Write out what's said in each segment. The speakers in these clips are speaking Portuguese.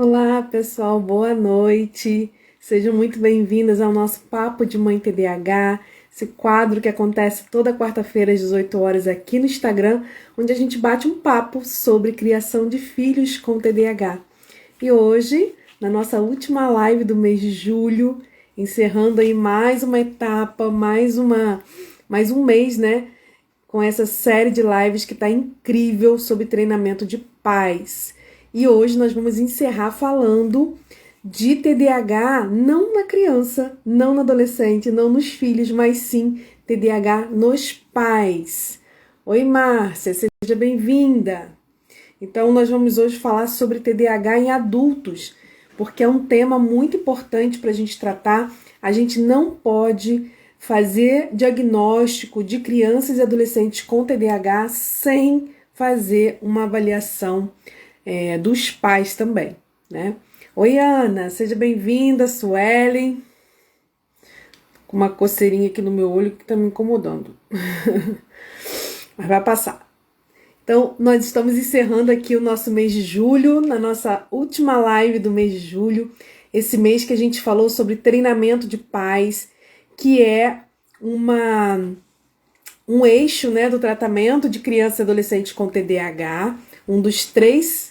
Olá, pessoal, boa noite. Sejam muito bem-vindas ao nosso Papo de Mãe TDAH, esse quadro que acontece toda quarta-feira às 18 horas aqui no Instagram, onde a gente bate um papo sobre criação de filhos com TDAH. E hoje, na nossa última live do mês de julho, encerrando aí mais uma etapa, mais um mês, né? Com essa série de lives que está incrível sobre treinamento de pais. E hoje nós vamos encerrar falando de TDAH não na criança, não no adolescente, não nos filhos, mas sim TDAH nos pais. Oi, Márcia, seja bem-vinda. Então, nós vamos hoje falar sobre TDAH em adultos, porque é um tema muito importante para a gente tratar. A gente não pode fazer diagnóstico de crianças e adolescentes com TDAH sem fazer uma avaliação dos pais também, né? Oi, Ana, seja bem-vinda, Suelen. Com uma coceirinha aqui no meu olho que tá me incomodando. Mas vai passar. Então, nós estamos encerrando aqui o nosso mês de julho, na nossa última live do mês de julho, esse mês que a gente falou sobre treinamento de pais, que é um eixo, né, do tratamento de crianças e adolescentes com TDAH, um dos três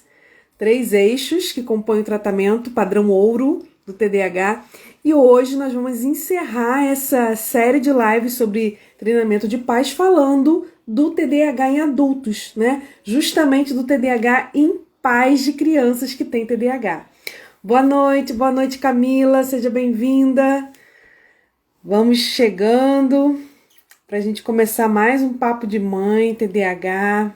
eixos que compõem o tratamento padrão ouro do TDAH. E hoje nós vamos encerrar essa série de lives sobre treinamento de pais falando do TDAH em adultos, né? Justamente do TDAH em pais de crianças que têm TDAH. Boa noite Camila, seja bem-vinda. Vamos chegando para a gente começar mais um Papo de Mãe TDAH.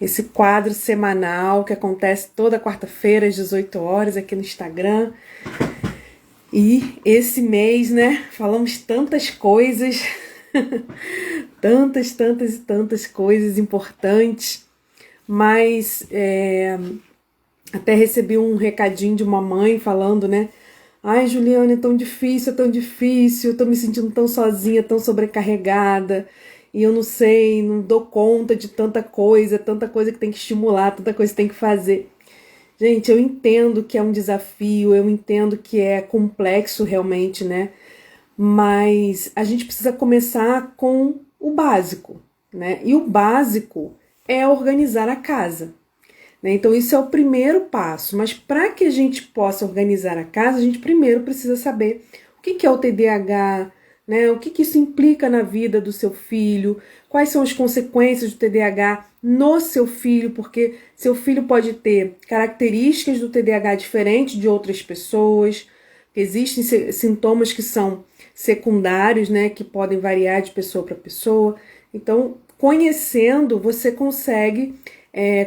Esse quadro semanal que acontece toda quarta-feira às 18 horas aqui no Instagram. E esse mês, né, falamos tantas coisas, tantas coisas importantes, mas até recebi um recadinho de uma mãe falando, né, ai, Juliana, é tão difícil, eu tô me sentindo tão sozinha, tão sobrecarregada, e eu não sei, não dou conta de tanta coisa que tem que estimular, tanta coisa que tem que fazer. Gente, eu entendo que é um desafio, eu entendo que é complexo realmente, né? Mas a gente precisa começar com o básico, né? E o básico é organizar a casa, né? Então, isso é o primeiro passo. Mas para que a gente possa organizar a casa, a gente primeiro precisa saber o que é o TDAH, né? O que isso implica na vida do seu filho, quais são as consequências do TDAH no seu filho, porque seu filho pode ter características do TDAH diferentes de outras pessoas, existem sintomas que são secundários, né, que podem variar de pessoa para pessoa. Então, conhecendo, você consegue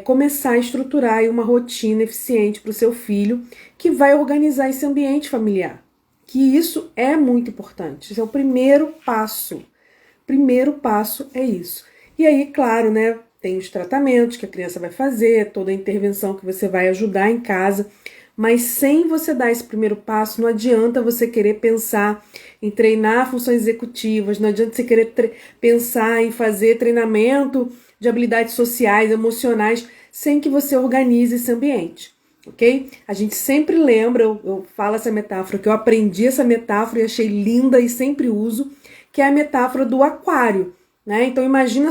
começar a estruturar aí uma rotina eficiente para o seu filho, que vai organizar esse ambiente familiar. Que isso é muito importante. Esse é o primeiro passo. Primeiro passo é isso. E aí, claro, né, tem os tratamentos que a criança vai fazer, toda a intervenção que você vai ajudar em casa, mas sem você dar esse primeiro passo, não adianta você querer pensar em treinar funções executivas, não adianta você querer pensar em fazer treinamento de habilidades sociais, emocionais, sem que você organize esse ambiente. Ok? A gente sempre lembra, eu falo essa metáfora, que eu aprendi essa metáfora e achei linda e sempre uso, que é a metáfora do aquário, né? Então imagina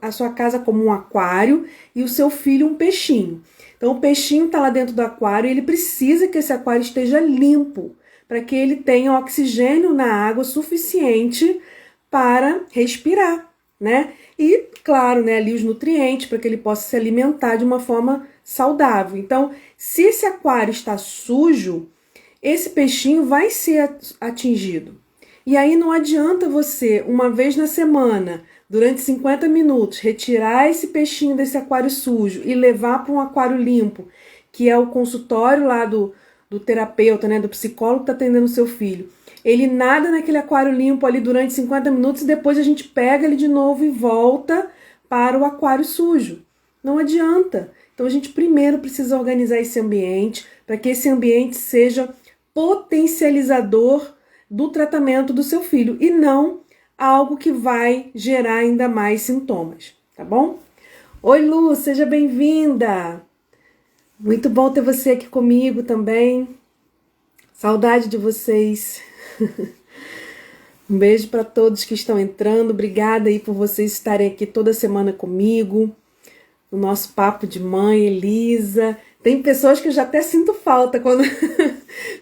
a sua casa como um aquário e o seu filho um peixinho. Então o peixinho está lá dentro do aquário e ele precisa que esse aquário esteja limpo, para que ele tenha oxigênio na água suficiente para respirar, né? E, claro, né, ali os nutrientes para que ele possa se alimentar de uma forma saudável. Então, se esse aquário está sujo, esse peixinho vai ser atingido. E aí não adianta você, uma vez na semana, durante 50 minutos, retirar esse peixinho desse aquário sujo e levar para um aquário limpo, que é o consultório lá do terapeuta, né, do psicólogo que está atendendo o seu filho. Ele nada naquele aquário limpo ali durante 50 minutos e depois a gente pega ele de novo e volta para o aquário sujo. Não adianta. Então a gente primeiro precisa organizar esse ambiente para que esse ambiente seja potencializador do tratamento do seu filho e não algo que vai gerar ainda mais sintomas, tá bom? Oi, Lu, seja bem-vinda! Muito bom ter você aqui comigo também. Saudade de vocês. Um beijo para todos que estão entrando. Obrigada aí por vocês estarem aqui toda semana comigo. No nosso papo de mãe, Elisa. Tem pessoas que eu já até sinto falta quando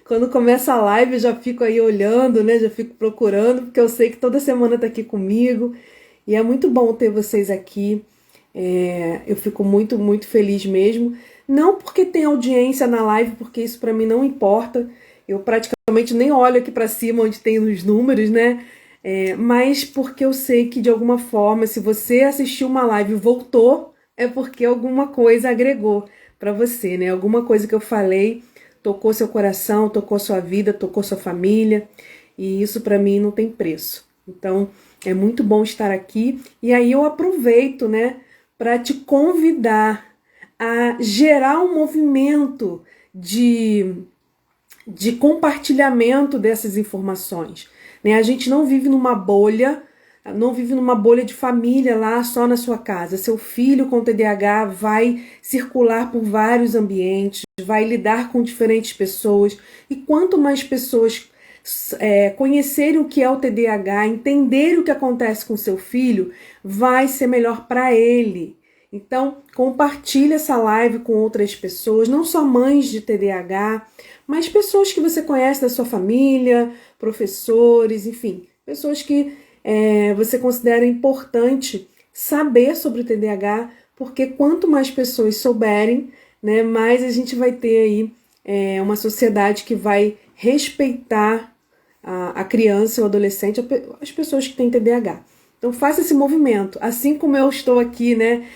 quando começa a live, eu já fico aí olhando, né? Já fico procurando, porque eu sei que toda semana tá aqui comigo. E é muito bom ter vocês aqui. Eu fico muito, muito feliz mesmo. Não porque tem audiência na live, porque isso para mim não importa. Eu praticamente nem olho aqui para cima onde tem os números, né? Mas porque eu sei que de alguma forma, se você assistiu uma live e voltou, é porque alguma coisa agregou para você, né? Alguma coisa que eu falei tocou seu coração, tocou sua vida, tocou sua família. E isso para mim não tem preço. Então, é muito bom estar aqui. E aí eu aproveito, né, para te convidar a gerar um movimento de compartilhamento dessas informações. Né? A gente não vive numa bolha, não vive numa bolha de família lá só na sua casa. Seu filho com TDAH vai circular por vários ambientes, vai lidar com diferentes pessoas. E quanto mais pessoas conhecerem o que é o TDAH, entenderem o que acontece com seu filho, vai ser melhor para ele. Então, compartilhe essa live com outras pessoas, não só mães de TDAH, mas pessoas que você conhece da sua família, professores, enfim, pessoas que você considera importante saber sobre o TDAH, porque quanto mais pessoas souberem, né, mais a gente vai ter aí uma sociedade que vai respeitar a criança, o adolescente, as pessoas que têm TDAH. Então faça esse movimento, assim como eu estou aqui, né,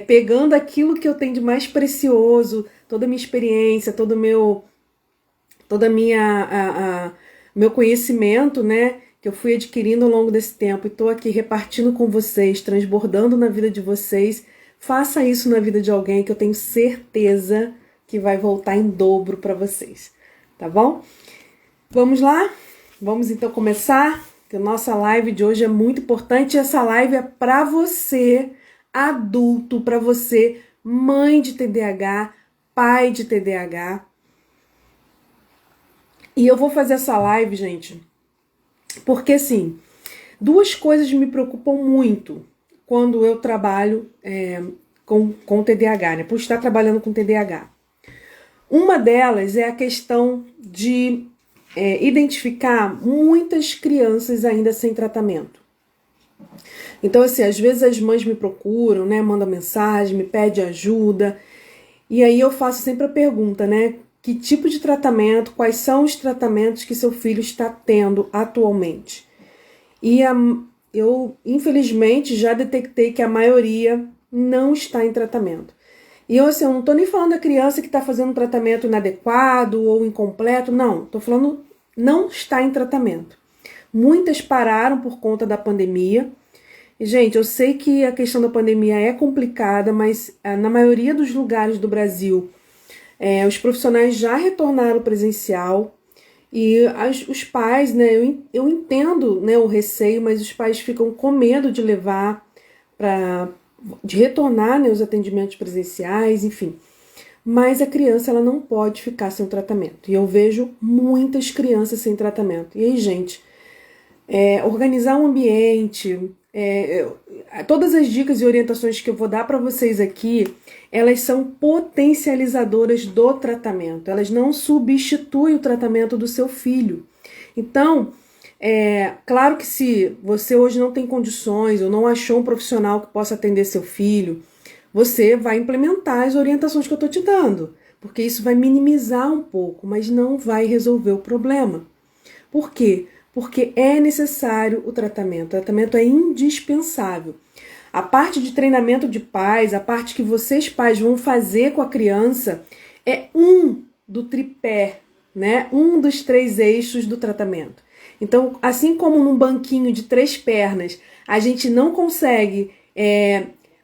pegando aquilo que eu tenho de mais precioso, toda a minha experiência, meu conhecimento, né, que eu fui adquirindo ao longo desse tempo e estou aqui repartindo com vocês, transbordando na vida de vocês. Faça isso na vida de alguém que eu tenho certeza que vai voltar em dobro para vocês, tá bom? Vamos lá? Vamos então começar? Que a nossa live de hoje é muito importante. Essa live é para você, adulto, para você, mãe de TDAH, pai de TDAH. E eu vou fazer essa live, gente, porque assim, duas coisas me preocupam muito quando eu trabalho com TDAH, né? Por estar trabalhando com TDAH. Uma delas é a questão de identificar muitas crianças ainda sem tratamento. Então, assim, às vezes as mães me procuram, né? Mandam mensagem, me pedem ajuda. E aí eu faço sempre a pergunta, né? Que tipo de tratamento, quais são os tratamentos que seu filho está tendo atualmente? E eu, infelizmente, já detectei que a maioria não está em tratamento. E eu, assim, eu não estou nem falando da criança que está fazendo um tratamento inadequado ou incompleto, não. Estou falando não está em tratamento. Muitas pararam por conta da pandemia. E, gente, eu sei que a questão da pandemia é complicada, mas na maioria dos lugares do Brasil, os profissionais já retornaram presencial. E os pais, né, eu entendo, né, o receio, mas os pais ficam com medo de levar de retornar, né, os atendimentos presenciais, enfim. Mas a criança, ela não pode ficar sem tratamento. E eu vejo muitas crianças sem tratamento. E aí, gente, organizar um ambiente, todas as dicas e orientações que eu vou dar para vocês aqui, elas são potencializadoras do tratamento. Elas não substituem o tratamento do seu filho. Então, claro que se você hoje não tem condições ou não achou um profissional que possa atender seu filho, você vai implementar as orientações que eu estou te dando, porque isso vai minimizar um pouco, mas não vai resolver o problema. Por quê? Porque é necessário o tratamento é indispensável. A parte de treinamento de pais, a parte que vocês pais vão fazer com a criança é um do tripé, né? Um dos 3 eixos do tratamento. Então, assim como num banquinho de 3 pernas, a gente não consegue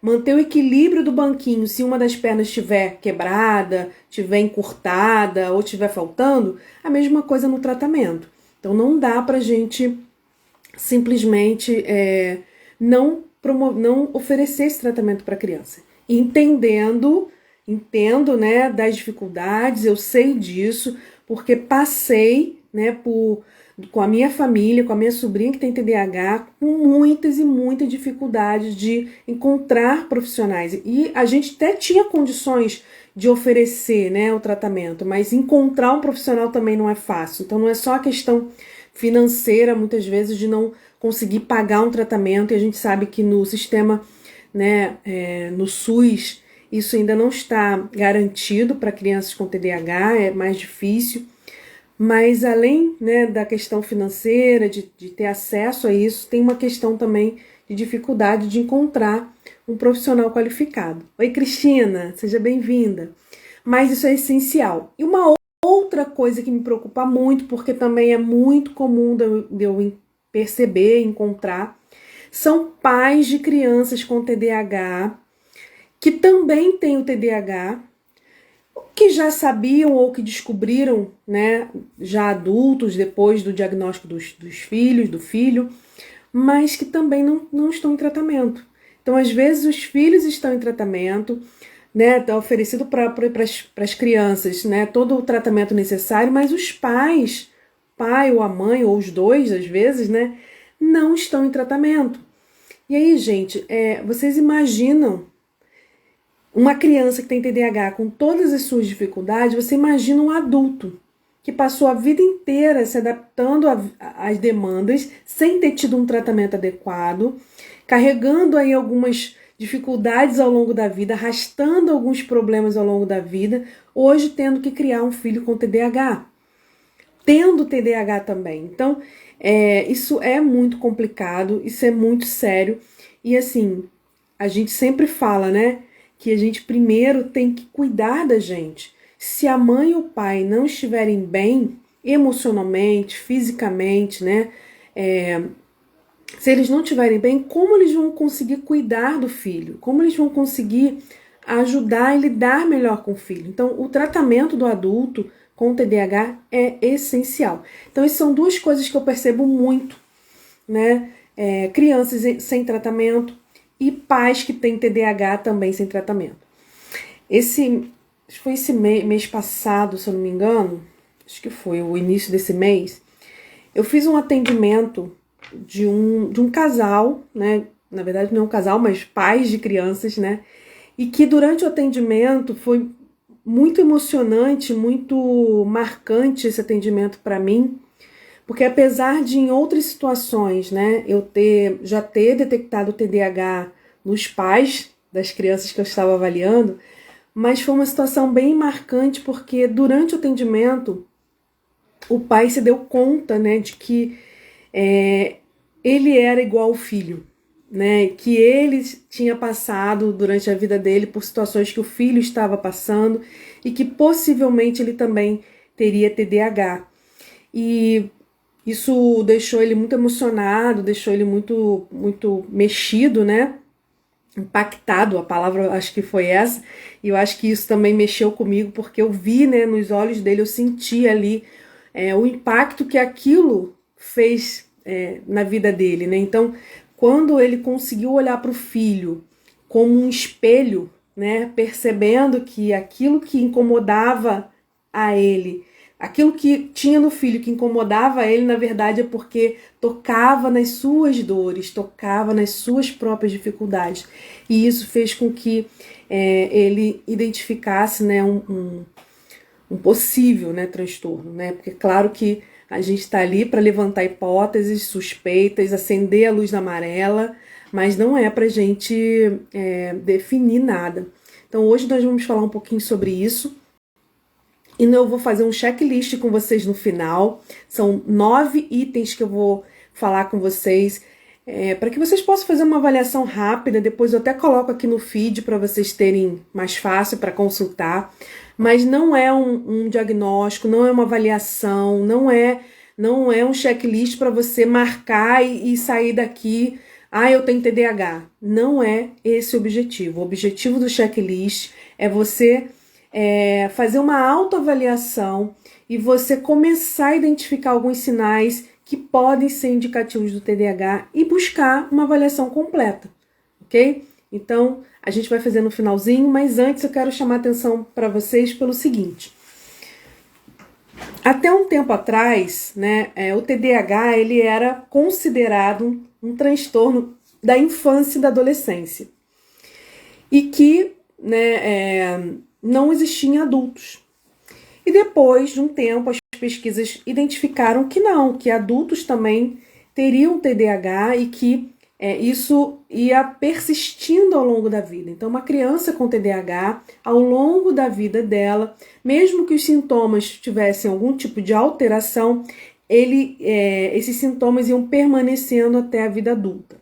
manter o equilíbrio do banquinho se uma das pernas estiver quebrada, estiver encurtada ou estiver faltando, a mesma coisa no tratamento. Então não dá pra gente simplesmente não oferecer esse tratamento para a criança, entendendo entendo, né, das dificuldades, eu sei disso, porque passei, né, com a minha família, com a minha sobrinha que tem TDAH, com muitas e muitas dificuldades de encontrar profissionais. E a gente até tinha condições de oferecer, né, o tratamento, mas encontrar um profissional também não é fácil. Então não é só a questão financeira, muitas vezes, de não conseguir pagar um tratamento, e a gente sabe que no sistema, né, no SUS, isso ainda não está garantido para crianças com TDAH, é mais difícil. Mas além, né, da questão financeira, de ter acesso a isso, tem uma questão também de dificuldade de encontrar um profissional qualificado. Oi, Cristina, seja bem-vinda. Mas isso é essencial. E uma outra coisa que me preocupa muito, porque também é muito comum de eu perceber, encontrar, são pais de crianças com TDAH, que também têm o TDAH, que já sabiam ou que descobriram, né, já adultos, depois do diagnóstico dos filhos, do filho, mas que também não estão em tratamento. Então, às vezes, os filhos estão em tratamento, né, tá oferecido para as crianças, né, todo o tratamento necessário, mas os pais, pai ou a mãe, ou os dois, às vezes, né, não estão em tratamento. E aí, gente, vocês imaginam uma criança que tem TDAH com todas as suas dificuldades, você imagina um adulto que passou a vida inteira se adaptando às demandas, sem ter tido um tratamento adequado, carregando aí algumas dificuldades ao longo da vida, arrastando alguns problemas ao longo da vida, hoje tendo que criar um filho com TDAH, tendo TDAH também. Então, isso é muito complicado, isso é muito sério, e assim, a gente sempre fala, né, que a gente primeiro tem que cuidar da gente. Se a mãe e o pai não estiverem bem emocionalmente, fisicamente, né, se eles não estiverem bem, como eles vão conseguir cuidar do filho? Como eles vão conseguir ajudar e lidar melhor com o filho? Então, o tratamento do adulto com TDAH é essencial. Então, essas são duas coisas que eu percebo muito, né? Crianças sem tratamento e pais que têm TDAH também sem tratamento. Foi esse mês passado, se eu não me engano, acho que foi o início desse mês, eu fiz um atendimento de um casal, né? Na verdade não é um casal, mas pais de crianças, né? E que durante o atendimento foi muito emocionante, muito marcante esse atendimento para mim, porque apesar de em outras situações, né, eu já ter detectado o TDAH nos pais das crianças que eu estava avaliando, mas foi uma situação bem marcante, porque durante o atendimento o pai se deu conta, né, de que ele era igual ao filho, né, que ele tinha passado durante a vida dele por situações que o filho estava passando e que possivelmente ele também teria TDAH. E isso deixou ele muito emocionado, deixou ele muito, muito mexido, né? Impactado, a palavra acho que foi essa, e eu acho que isso também mexeu comigo, porque eu vi, né, nos olhos dele, eu senti ali o impacto que aquilo fez na vida dele, né? Então, quando ele conseguiu olhar para o filho como um espelho, né, percebendo que aquilo que incomodava a ele, aquilo que tinha no filho que incomodava ele, na verdade, é porque tocava nas suas dores, tocava nas suas próprias dificuldades. E isso fez com que ele identificasse, né, um possível, né, transtorno, né? Porque claro que a gente está ali para levantar hipóteses, suspeitas, acender a luz amarela, mas não é para a gente definir nada. Então hoje nós vamos falar um pouquinho sobre isso. E eu vou fazer um checklist com vocês no final. São 9 itens que eu vou falar com vocês, para que vocês possam fazer uma avaliação rápida. Depois eu até coloco aqui no feed para vocês terem mais fácil para consultar. Mas não é um diagnóstico, não é uma avaliação, não é um checklist para você marcar e sair daqui. Eu tenho TDAH. Não é esse o objetivo. O objetivo do checklist é você fazer uma autoavaliação e você começar a identificar alguns sinais que podem ser indicativos do TDAH e buscar uma avaliação completa, ok? Então, a gente vai fazer no finalzinho, mas antes eu quero chamar a atenção para vocês pelo seguinte. Até um tempo atrás, né, o TDAH ele era considerado um transtorno da infância e da adolescência. E que, né, não existia em adultos. E depois de um tempo, as pesquisas identificaram que não, que adultos também teriam TDAH e que isso ia persistindo ao longo da vida. Então, uma criança com TDAH, ao longo da vida dela, mesmo que os sintomas tivessem algum tipo de alteração, esses sintomas iam permanecendo até a vida adulta.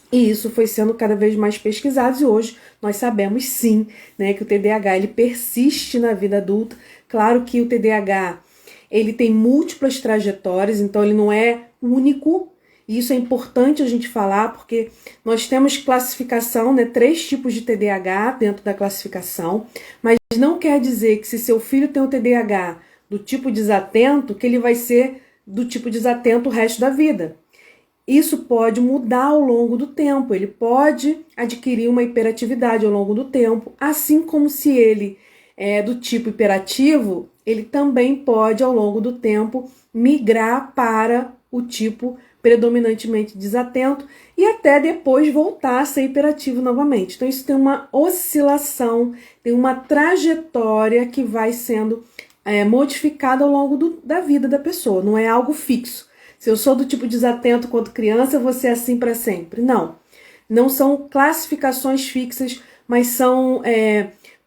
E isso foi sendo cada vez mais pesquisado e hoje nós sabemos sim, né, que o TDAH ele persiste na vida adulta. Claro que o TDAH ele tem múltiplas trajetórias, então ele não é único. E isso é importante a gente falar porque nós temos classificação, né, 3 tipos de TDAH dentro da classificação, mas não quer dizer que se seu filho tem um TDAH do tipo desatento, que ele vai ser do tipo desatento o resto da vida. Isso pode mudar ao longo do tempo, ele pode adquirir uma hiperatividade ao longo do tempo, assim como se ele é do tipo hiperativo, ele também pode ao longo do tempo migrar para o tipo predominantemente desatento e até depois voltar a ser hiperativo novamente. Então isso tem uma oscilação, tem uma trajetória que vai sendo modificada ao longo da vida da pessoa, não é algo fixo. Se eu sou do tipo desatento quando criança, eu vou ser assim para sempre. Não, não são classificações fixas, mas são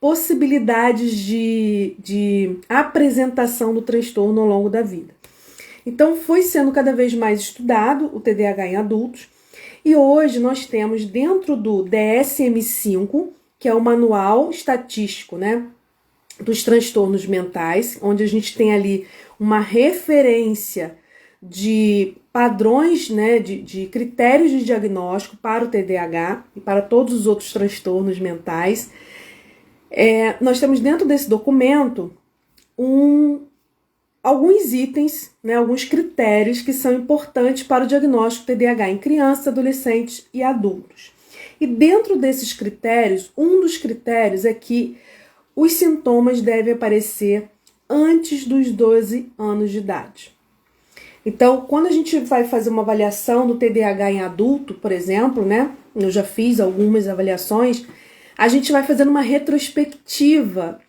possibilidades de apresentação do transtorno ao longo da vida. Então, foi sendo cada vez mais estudado o TDAH em adultos, e hoje nós temos dentro do DSM-5, que é o Manual Estatístico, né, dos transtornos mentais, onde a gente tem ali uma referência de padrões, né, de critérios de diagnóstico para o TDAH e para todos os outros transtornos mentais. Nós temos dentro desse documento alguns itens, né, alguns critérios que são importantes para o diagnóstico TDAH em crianças, adolescentes e adultos. E dentro desses critérios, um dos critérios é que os sintomas devem aparecer antes dos 12 anos de idade. Então, quando a gente vai fazer uma avaliação do TDAH em adulto, por exemplo, né, eu já fiz algumas avaliações, a gente vai fazendo uma retrospectiva.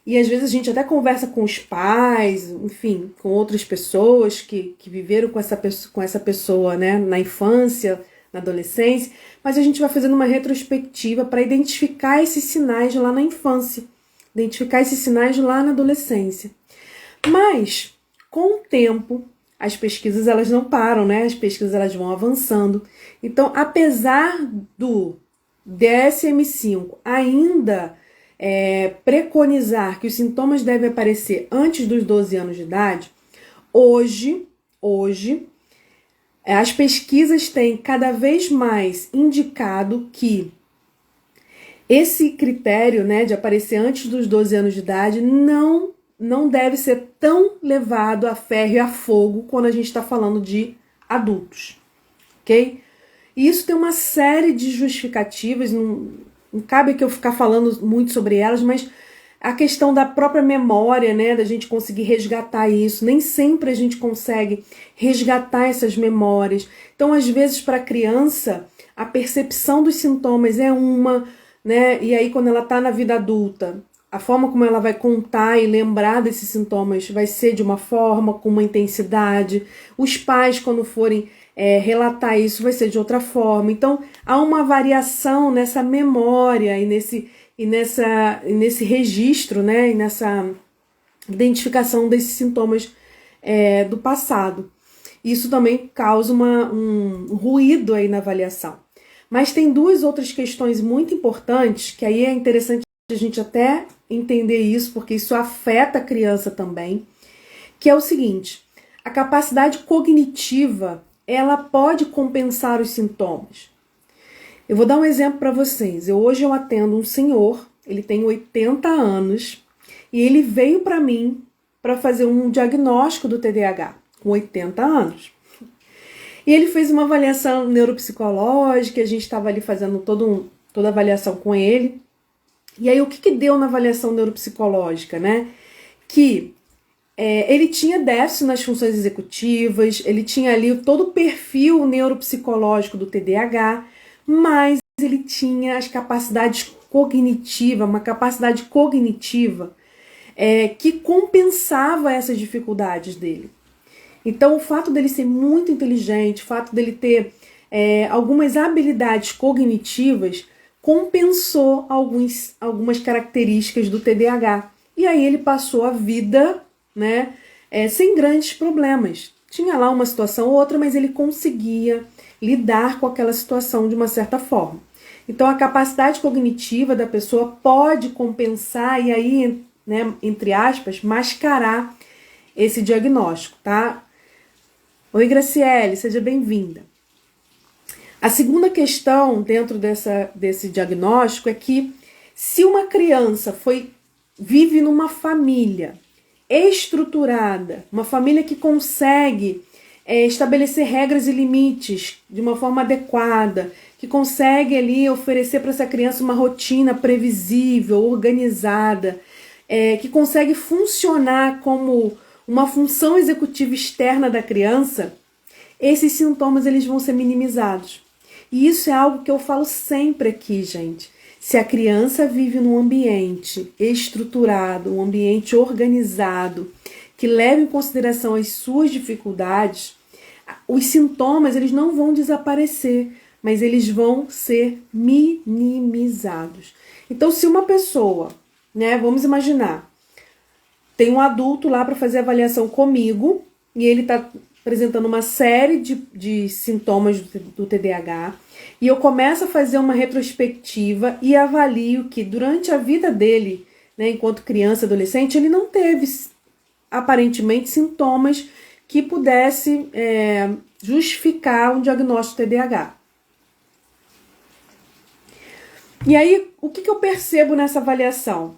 E às vezes a gente até conversa com os pais, enfim, com outras pessoas que viveram com essa pessoa, né, na infância, na adolescência, mas a gente vai fazendo uma retrospectiva para identificar esses sinais lá na infância, identificar esses sinais lá na adolescência. Mas, com o tempo, as pesquisas elas não param, né? As pesquisas elas vão avançando. Então, apesar do DSM-5 ainda preconizar que os sintomas devem aparecer antes dos 12 anos de idade, hoje as pesquisas têm cada vez mais indicado que esse critério, né, de aparecer antes dos 12 anos de idade não deve ser tão levado a ferro e a fogo quando a gente está falando de adultos, ok? E isso tem uma série de justificativas, não cabe que eu ficar falando muito sobre elas, mas a questão da própria memória, né, da gente conseguir resgatar isso, nem sempre a gente consegue resgatar essas memórias. Então, às vezes, para a criança, a percepção dos sintomas é uma, né, e aí quando ela está na vida adulta, a forma como ela vai contar e lembrar desses sintomas vai ser de uma forma, com uma intensidade. Os pais, quando forem relatar isso, vai ser de outra forma. Então, há uma variação nessa memória e nesse registro, né, e nessa identificação desses sintomas do passado. Isso também causa um ruído aí na avaliação. Mas tem duas outras questões muito importantes, que aí é interessante a gente até entender isso, porque isso afeta a criança também, que é o seguinte: a capacidade cognitiva, ela pode compensar os sintomas. Eu vou dar um exemplo para vocês. Hoje eu atendo um senhor, ele tem 80 anos, e ele veio para mim para fazer um diagnóstico do TDAH, com 80 anos. E ele fez uma avaliação neuropsicológica, a gente estava ali fazendo todo toda a avaliação com ele. E aí o que deu na avaliação neuropsicológica, né? Que ele tinha déficit nas funções executivas, ele tinha ali todo o perfil neuropsicológico do TDAH, mas ele tinha as capacidades cognitivas, uma capacidade cognitiva que compensava essas dificuldades dele. Então, o fato dele ser muito inteligente, o fato dele ter algumas habilidades cognitivas, compensou algumas características do TDAH. E aí ele passou a vida, né, sem grandes problemas. Tinha lá uma situação ou outra, mas ele conseguia lidar com aquela situação de uma certa forma. Então, a capacidade cognitiva da pessoa pode compensar e aí, né, entre aspas, mascarar esse diagnóstico, tá? Oi, Graciele, seja bem-vinda. A segunda questão dentro desse diagnóstico é que se uma criança vive numa família estruturada, uma família que consegue estabelecer regras e limites de uma forma adequada, que consegue ali oferecer para essa criança uma rotina previsível, organizada, que consegue funcionar como uma função executiva externa da criança, esses sintomas eles vão ser minimizados. E isso é algo que eu falo sempre aqui, gente. Se a criança vive num ambiente estruturado, um ambiente organizado, que leva em consideração as suas dificuldades, os sintomas eles não vão desaparecer, mas eles vão ser minimizados. Então, se uma pessoa, né, vamos imaginar, tem um adulto lá para fazer avaliação comigo e ele está apresentando uma série de sintomas do TDAH e eu começo a fazer uma retrospectiva e avalio que durante a vida dele, né, enquanto criança, adolescente, ele não teve aparentemente sintomas que pudesse justificar um diagnóstico de TDAH. E aí, o que eu percebo nessa avaliação?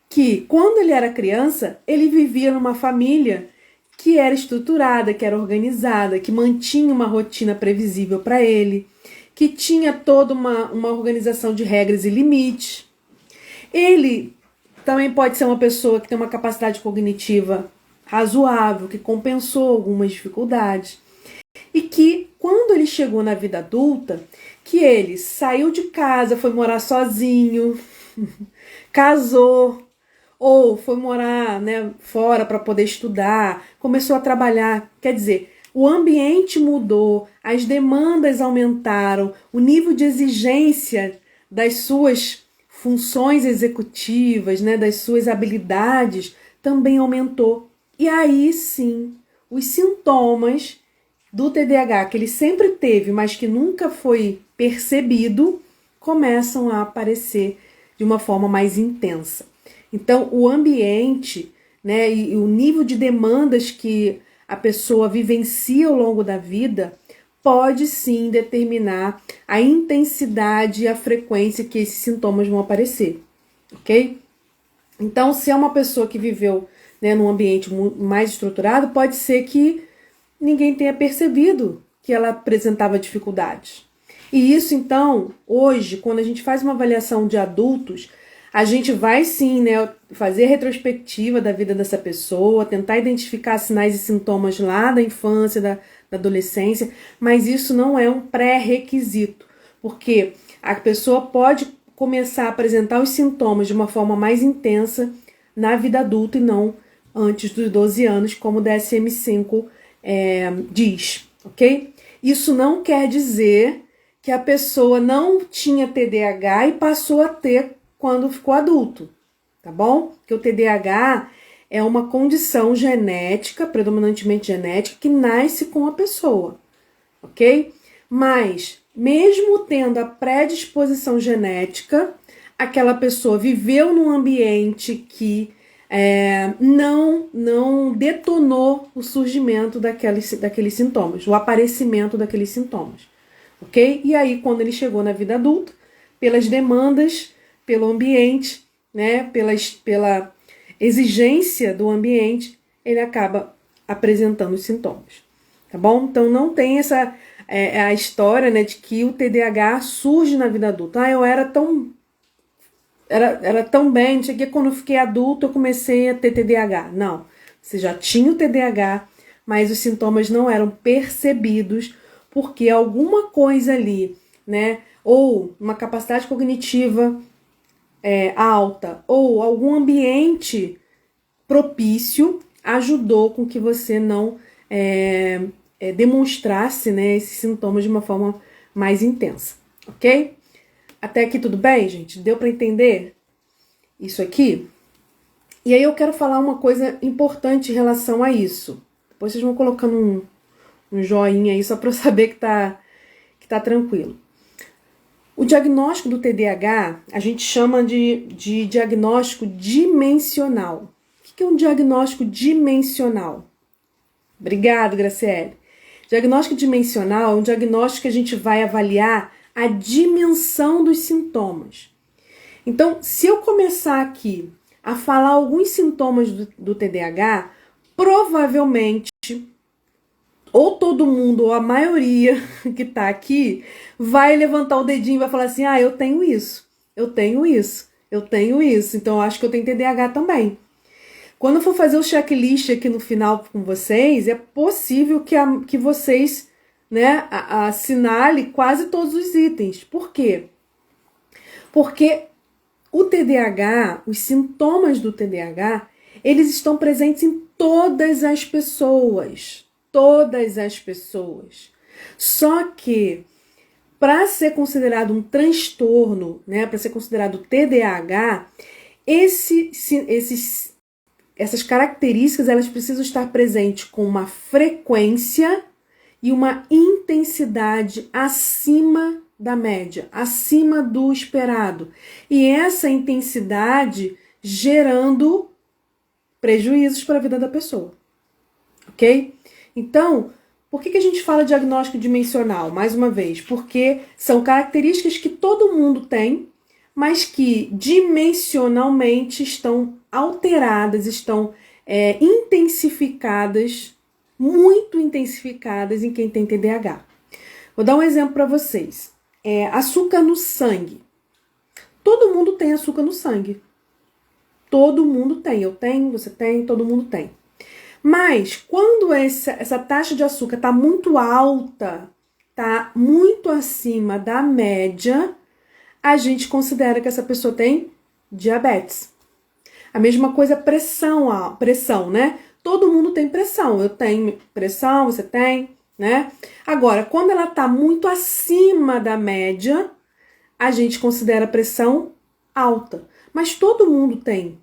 Que quando ele era criança, ele vivia numa família que era estruturada, que era organizada, que mantinha uma rotina previsível para ele, que tinha toda uma organização de regras e limites. Ele também pode ser uma pessoa que tem uma capacidade cognitiva razoável, que compensou algumas dificuldades. E que, quando ele chegou na vida adulta, que ele saiu de casa, foi morar sozinho, casou, ou foi morar, né, fora para poder estudar, começou a trabalhar. Quer dizer, o ambiente mudou, as demandas aumentaram, o nível de exigência das suas funções executivas, né, das suas habilidades também aumentou. E aí sim, os sintomas do TDAH que ele sempre teve, mas que nunca foi percebido, começam a aparecer de uma forma mais intensa. Então, o ambiente, né, e o nível de demandas que a pessoa vivencia ao longo da vida pode sim determinar a intensidade e a frequência que esses sintomas vão aparecer, ok? Então, se é uma pessoa que viveu, né, num ambiente mais estruturado, pode ser que ninguém tenha percebido que ela apresentava dificuldades. E isso, então, hoje, quando a gente faz uma avaliação de adultos, a gente vai sim, né, fazer retrospectiva da vida dessa pessoa, tentar identificar sinais e sintomas lá da infância, da adolescência, mas isso não é um pré-requisito, porque a pessoa pode começar a apresentar os sintomas de uma forma mais intensa na vida adulta e não antes dos 12 anos, como o DSM-5 diz, ok? Isso não quer dizer que a pessoa não tinha TDAH e passou a ter quando ficou adulto, tá bom? Porque o TDAH é uma condição genética, predominantemente genética, que nasce com a pessoa, ok? Mas, mesmo tendo a predisposição genética, aquela pessoa viveu num ambiente que não detonou o surgimento daqueles sintomas, o aparecimento daqueles sintomas, ok? E aí, quando ele chegou na vida adulta, pelas demandas, pelo ambiente, né, pela exigência do ambiente, ele acaba apresentando os sintomas, tá bom? Então não tem é a história, né, de que o TDAH surge na vida adulta. Eu era tão bem, não sei o que, quando eu fiquei adulto eu comecei a ter TDAH. Não, você já tinha o TDAH, mas os sintomas não eram percebidos porque alguma coisa ali, né, ou uma capacidade cognitiva alta, ou algum ambiente propício ajudou com que você não demonstrasse, né, esses sintomas de uma forma mais intensa, ok? Até aqui tudo bem, gente? Deu para entender isso aqui? E aí eu quero falar uma coisa importante em relação a isso. Depois vocês vão colocando um joinha aí só para eu saber que tá tranquilo. O diagnóstico do TDAH a gente chama de diagnóstico dimensional. O que é um diagnóstico dimensional? Obrigado, Graciele. Diagnóstico dimensional é um diagnóstico que a gente vai avaliar a dimensão dos sintomas. Então, se eu começar aqui a falar alguns sintomas do TDAH, provavelmente, ou todo mundo, ou a maioria que tá aqui, vai levantar o dedinho e vai falar assim, eu tenho isso, eu tenho isso, eu tenho isso, então eu acho que eu tenho TDAH também. Quando eu for fazer o checklist aqui no final com vocês, é possível que vocês, né, assinalem quase todos os itens. Por quê? Porque o TDAH, os sintomas do TDAH, eles estão presentes em todas as pessoas. Todas as pessoas. Só que, para ser considerado um transtorno, né, para ser considerado TDAH, essas características elas precisam estar presentes com uma frequência e uma intensidade acima da média, acima do esperado. E essa intensidade gerando prejuízos para a vida da pessoa. Ok? Então, por que a gente fala diagnóstico dimensional? Mais uma vez, porque são características que todo mundo tem, mas que dimensionalmente estão alteradas, estão intensificadas, muito intensificadas em quem tem TDAH. Vou dar um exemplo para vocês. Açúcar no sangue. Todo mundo tem açúcar no sangue. Todo mundo tem. Eu tenho, você tem, todo mundo tem. Mas quando essa taxa de açúcar está muito alta, está muito acima da média, a gente considera que essa pessoa tem diabetes. A mesma coisa pressão, né? Todo mundo tem pressão. Eu tenho pressão, você tem, né? Agora, quando ela está muito acima da média, a gente considera a pressão alta. Mas todo mundo tem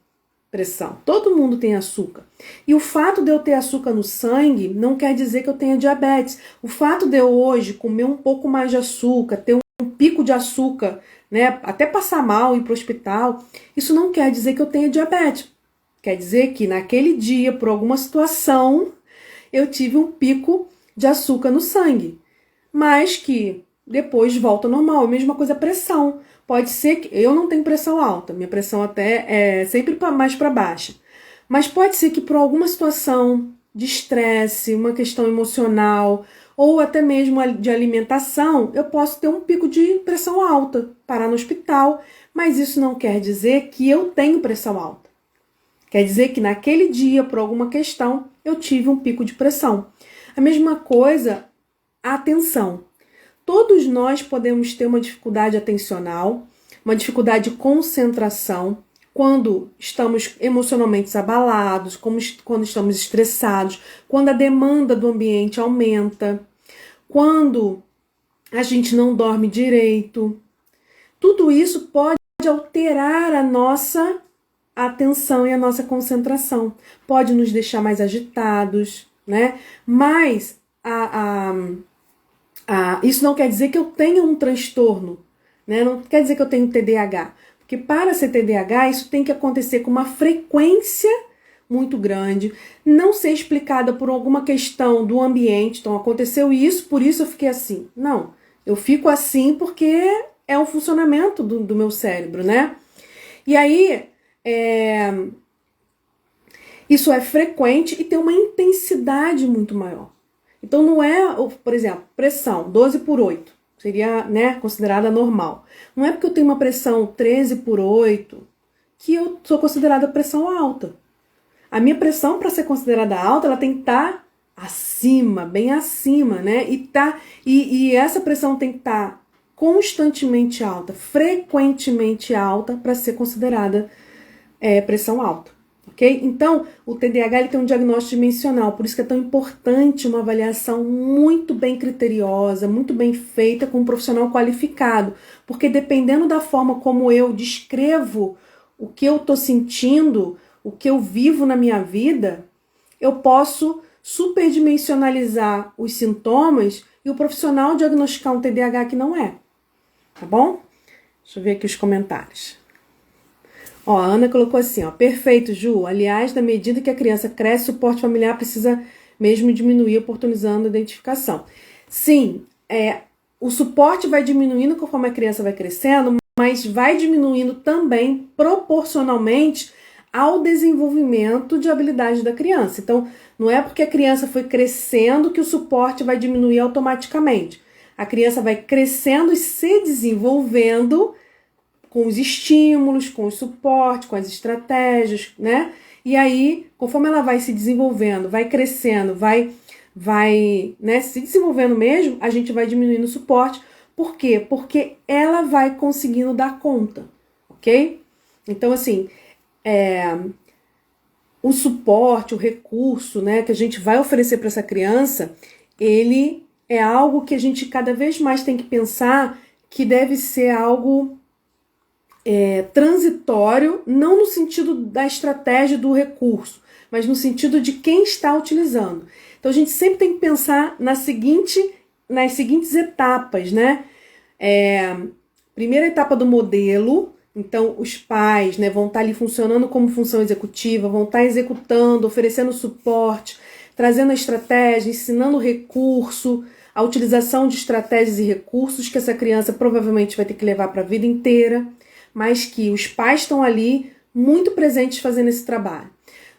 pressão, todo mundo tem açúcar. E o fato de eu ter açúcar no sangue não quer dizer que eu tenha diabetes. O fato de eu hoje comer um pouco mais de açúcar, ter um pico de açúcar, né, até passar mal, ir para o hospital, isso não quer dizer que eu tenha diabetes. Quer dizer que naquele dia, por alguma situação, eu tive um pico de açúcar no sangue. Mas que depois volta ao normal. A mesma coisa a pressão. Pode ser que eu não tenho pressão alta, minha pressão até é sempre mais para baixa. Mas pode ser que por alguma situação de estresse, uma questão emocional, ou até mesmo de alimentação, eu posso ter um pico de pressão alta, parar no hospital, mas isso não quer dizer que eu tenho pressão alta. Quer dizer que naquele dia, por alguma questão, eu tive um pico de pressão. A mesma coisa, a atenção. Todos nós podemos ter uma dificuldade atencional, uma dificuldade de concentração, quando estamos emocionalmente abalados, quando estamos estressados, quando a demanda do ambiente aumenta, quando a gente não dorme direito. Tudo isso pode alterar a nossa atenção e a nossa concentração. Pode nos deixar mais agitados, né? Mas isso não quer dizer que eu tenha um transtorno, né? Não quer dizer que eu tenho TDAH. Porque para ser TDAH, isso tem que acontecer com uma frequência muito grande, não ser explicada por alguma questão do ambiente. Então, aconteceu isso, por isso eu fiquei assim. Não, eu fico assim porque é o funcionamento do meu cérebro, né? E aí, isso é frequente e tem uma intensidade muito maior. Então não é, por exemplo, pressão 12/8, seria, né, considerada normal. Não é porque eu tenho uma pressão 13/8 que eu sou considerada pressão alta. A minha pressão, para ser considerada alta, ela tem que estar acima, bem acima, né? E essa pressão tem que estar constantemente alta, frequentemente alta, para ser considerada pressão alta, ok? Então, o TDAH ele tem um diagnóstico dimensional, por isso que é tão importante uma avaliação muito bem criteriosa, muito bem feita com um profissional qualificado, porque dependendo da forma como eu descrevo o que eu estou sentindo, o que eu vivo na minha vida, eu posso superdimensionalizar os sintomas e o profissional diagnosticar um TDAH que não é. Tá bom? Deixa eu ver aqui os comentários. Ó, a Ana colocou assim, ó, perfeito, Ju. Aliás, na medida que a criança cresce, o suporte familiar precisa mesmo diminuir, oportunizando a identificação. Sim, o suporte vai diminuindo conforme a criança vai crescendo, mas vai diminuindo também proporcionalmente ao desenvolvimento de habilidades da criança. Então, não é porque a criança foi crescendo que o suporte vai diminuir automaticamente. A criança vai crescendo e se desenvolvendo com os estímulos, com o suporte, com as estratégias, né? E aí, conforme ela vai se desenvolvendo, vai crescendo, vai né, se desenvolvendo mesmo, a gente vai diminuindo o suporte. Por quê? Porque ela vai conseguindo dar conta, ok? Então, assim, o suporte, o recurso, né, que a gente vai oferecer para essa criança, ele é algo que a gente cada vez mais tem que pensar que deve ser algo transitório, não no sentido da estratégia do recurso, mas no sentido de quem está utilizando. Então a gente sempre tem que pensar nas seguintes etapas, né? Primeira etapa do modelo, então os pais, né, vão estar ali funcionando como função executiva, vão estar executando, oferecendo suporte, trazendo a estratégia, ensinando o recurso, a utilização de estratégias e recursos que essa criança provavelmente vai ter que levar para a vida inteira, mas que os pais estão ali muito presentes fazendo esse trabalho.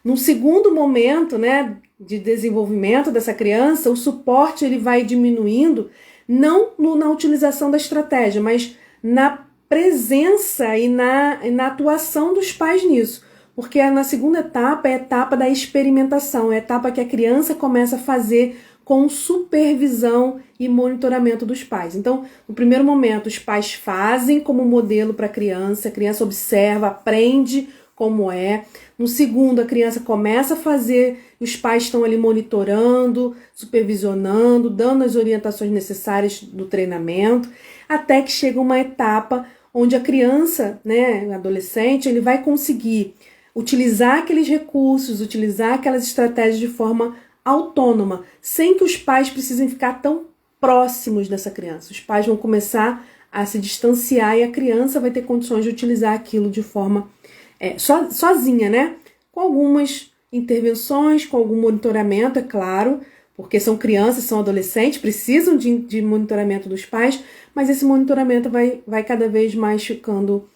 No segundo momento, né, de desenvolvimento dessa criança, o suporte ele vai diminuindo, não na utilização da estratégia, mas na presença e na atuação dos pais nisso. Porque na segunda etapa é a etapa da experimentação, é a etapa que a criança começa a fazer com supervisão e monitoramento dos pais. Então, no primeiro momento, os pais fazem como modelo para a criança observa, aprende como é. No segundo, a criança começa a fazer, os pais estão ali monitorando, supervisionando, dando as orientações necessárias do treinamento, até que chega uma etapa onde a criança, né, adolescente, ele vai conseguir utilizar aqueles recursos, utilizar aquelas estratégias de forma autônoma, sem que os pais precisem ficar tão próximos dessa criança. Os pais vão começar a se distanciar e a criança vai ter condições de utilizar aquilo de forma sozinha, né? Com algumas intervenções, com algum monitoramento, é claro, porque são crianças, são adolescentes, precisam de monitoramento dos pais, mas esse monitoramento vai cada vez mais ficando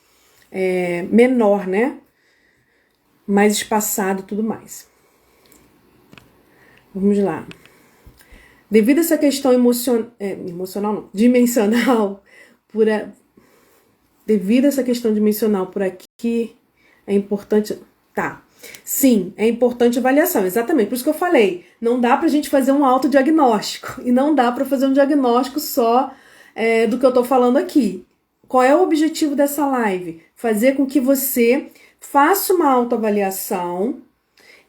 menor, né? Mais espaçado e tudo mais. Vamos lá. Devido a essa questão dimensional, devido a essa questão dimensional por aqui, é importante... Tá. Sim, é importante avaliação, exatamente. Por isso que eu falei, não dá pra gente fazer um autodiagnóstico e não dá pra fazer um diagnóstico só do que eu tô falando aqui. Qual é o objetivo dessa live? Fazer com que você faça uma autoavaliação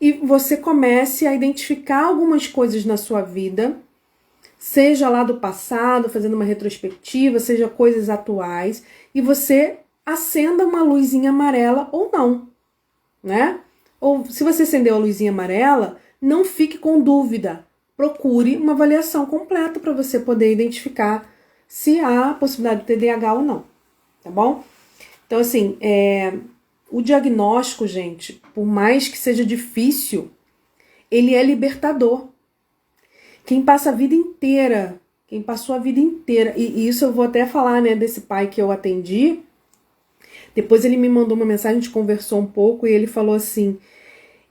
e você comece a identificar algumas coisas na sua vida, seja lá do passado, fazendo uma retrospectiva, seja coisas atuais, e você acenda uma luzinha amarela ou não, né? Ou se você acendeu a luzinha amarela, não fique com dúvida. Procure uma avaliação completa para você poder identificar se há possibilidade de TDAH ou não, tá bom? Então, assim, o diagnóstico, gente, por mais que seja difícil, ele é libertador. Quem passa a vida inteira, quem passou a vida inteira, e isso eu vou até falar, né, desse pai que eu atendi, depois ele me mandou uma mensagem, a gente conversou um pouco e ele falou assim,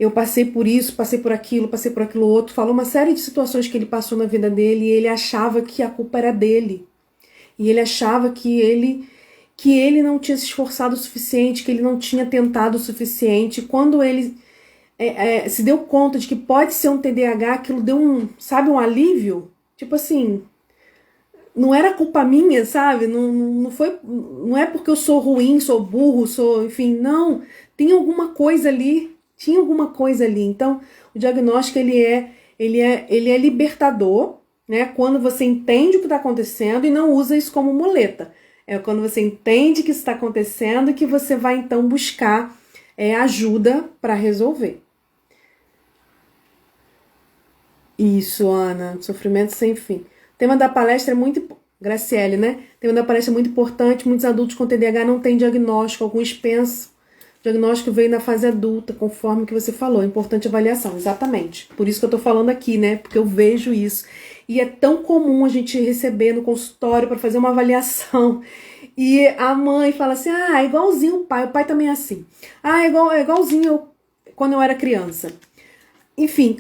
eu passei por isso, passei por aquilo outro. Falou uma série de situações que ele passou na vida dele e ele achava que a culpa era dele. E ele achava que ele não tinha se esforçado o suficiente, que ele não tinha tentado o suficiente. Quando ele se deu conta de que pode ser um TDAH, aquilo deu um alívio? Tipo assim, não era culpa minha, sabe? Não é porque eu sou ruim, sou burro, enfim, não. Tinha alguma coisa ali. Então, o diagnóstico ele é libertador, né? Quando você entende o que está acontecendo e não usa isso como muleta. É quando você entende que isso está acontecendo que você vai então buscar ajuda para resolver. Isso, Ana. Sofrimento sem fim. O tema da palestra é muito... Graciele, né? O tema da palestra é muito importante. Muitos adultos com TDAH não têm diagnóstico. Alguns pensam. O diagnóstico veio na fase adulta, conforme que você falou. Importante avaliação. Exatamente. Por isso que eu tô falando aqui, né? Porque eu vejo isso. E é tão comum a gente receber no consultório para fazer uma avaliação. E a mãe fala assim, é igualzinho o pai também é assim. É igualzinho quando eu era criança. Enfim,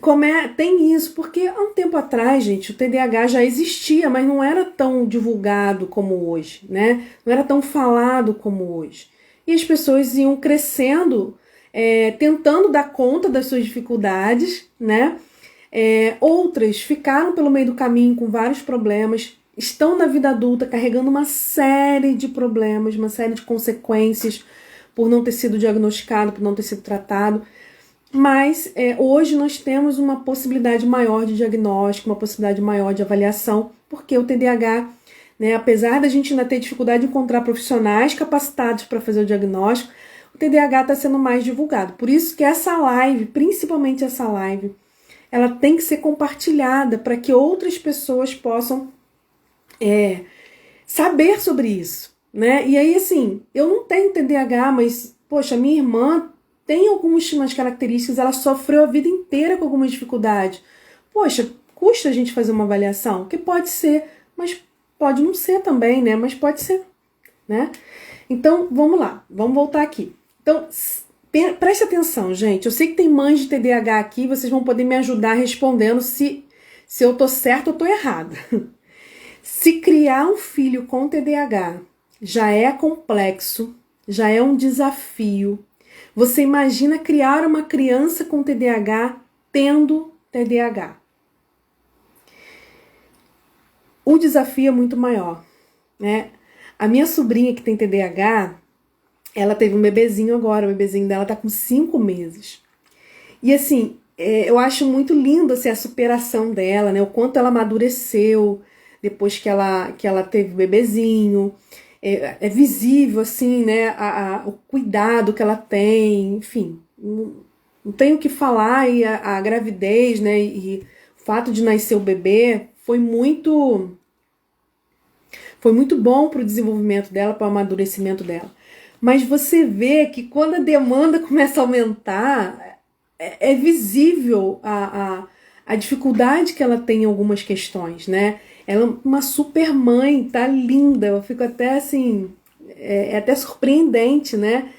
tem isso, porque há um tempo atrás, gente, o TDAH já existia, mas não era tão divulgado como hoje, né? Não era tão falado como hoje. E as pessoas iam crescendo, tentando dar conta das suas dificuldades, né? Outras ficaram pelo meio do caminho com vários problemas, estão na vida adulta carregando uma série de problemas, uma série de consequências por não ter sido diagnosticado, por não ter sido tratado. Mas hoje nós temos uma possibilidade maior de diagnóstico, uma possibilidade maior de avaliação, porque o TDAH, né, apesar da gente ainda ter dificuldade de encontrar profissionais capacitados para fazer o diagnóstico, o TDAH está sendo mais divulgado. Por isso que essa live, principalmente essa live, ela tem que ser compartilhada para que outras pessoas possam saber sobre isso, né? E aí, assim, eu não tenho TDAH, mas, poxa, minha irmã tem algumas características, ela sofreu a vida inteira com algumas dificuldades. Poxa, custa a gente fazer uma avaliação? Que pode ser, mas pode não ser também, né? Mas pode ser, né? Então, vamos lá, vamos voltar aqui. Então, preste atenção, gente. Eu sei que tem mães de TDAH aqui, vocês vão poder me ajudar respondendo se eu tô certa ou tô errada. Se criar um filho com TDAH já é complexo, já é um desafio. Você imagina criar uma criança com TDAH tendo TDAH. O desafio é muito maior, né? A minha sobrinha que tem TDAH, ela teve um bebezinho agora, o bebezinho dela tá com 5 meses. E assim, eu acho muito lindo assim, a superação dela, né? O quanto ela amadureceu depois que ela teve o bebezinho. É visível, assim, né, o cuidado que ela tem, enfim, não tenho o que falar, e a gravidez, né, e o fato de nascer o bebê foi muito bom para o desenvolvimento dela, para o amadurecimento dela. Mas você vê que quando a demanda começa a aumentar, é visível a dificuldade que ela tem em algumas questões, né? Ela é uma super mãe, tá linda, eu fico até assim, é até surpreendente, né?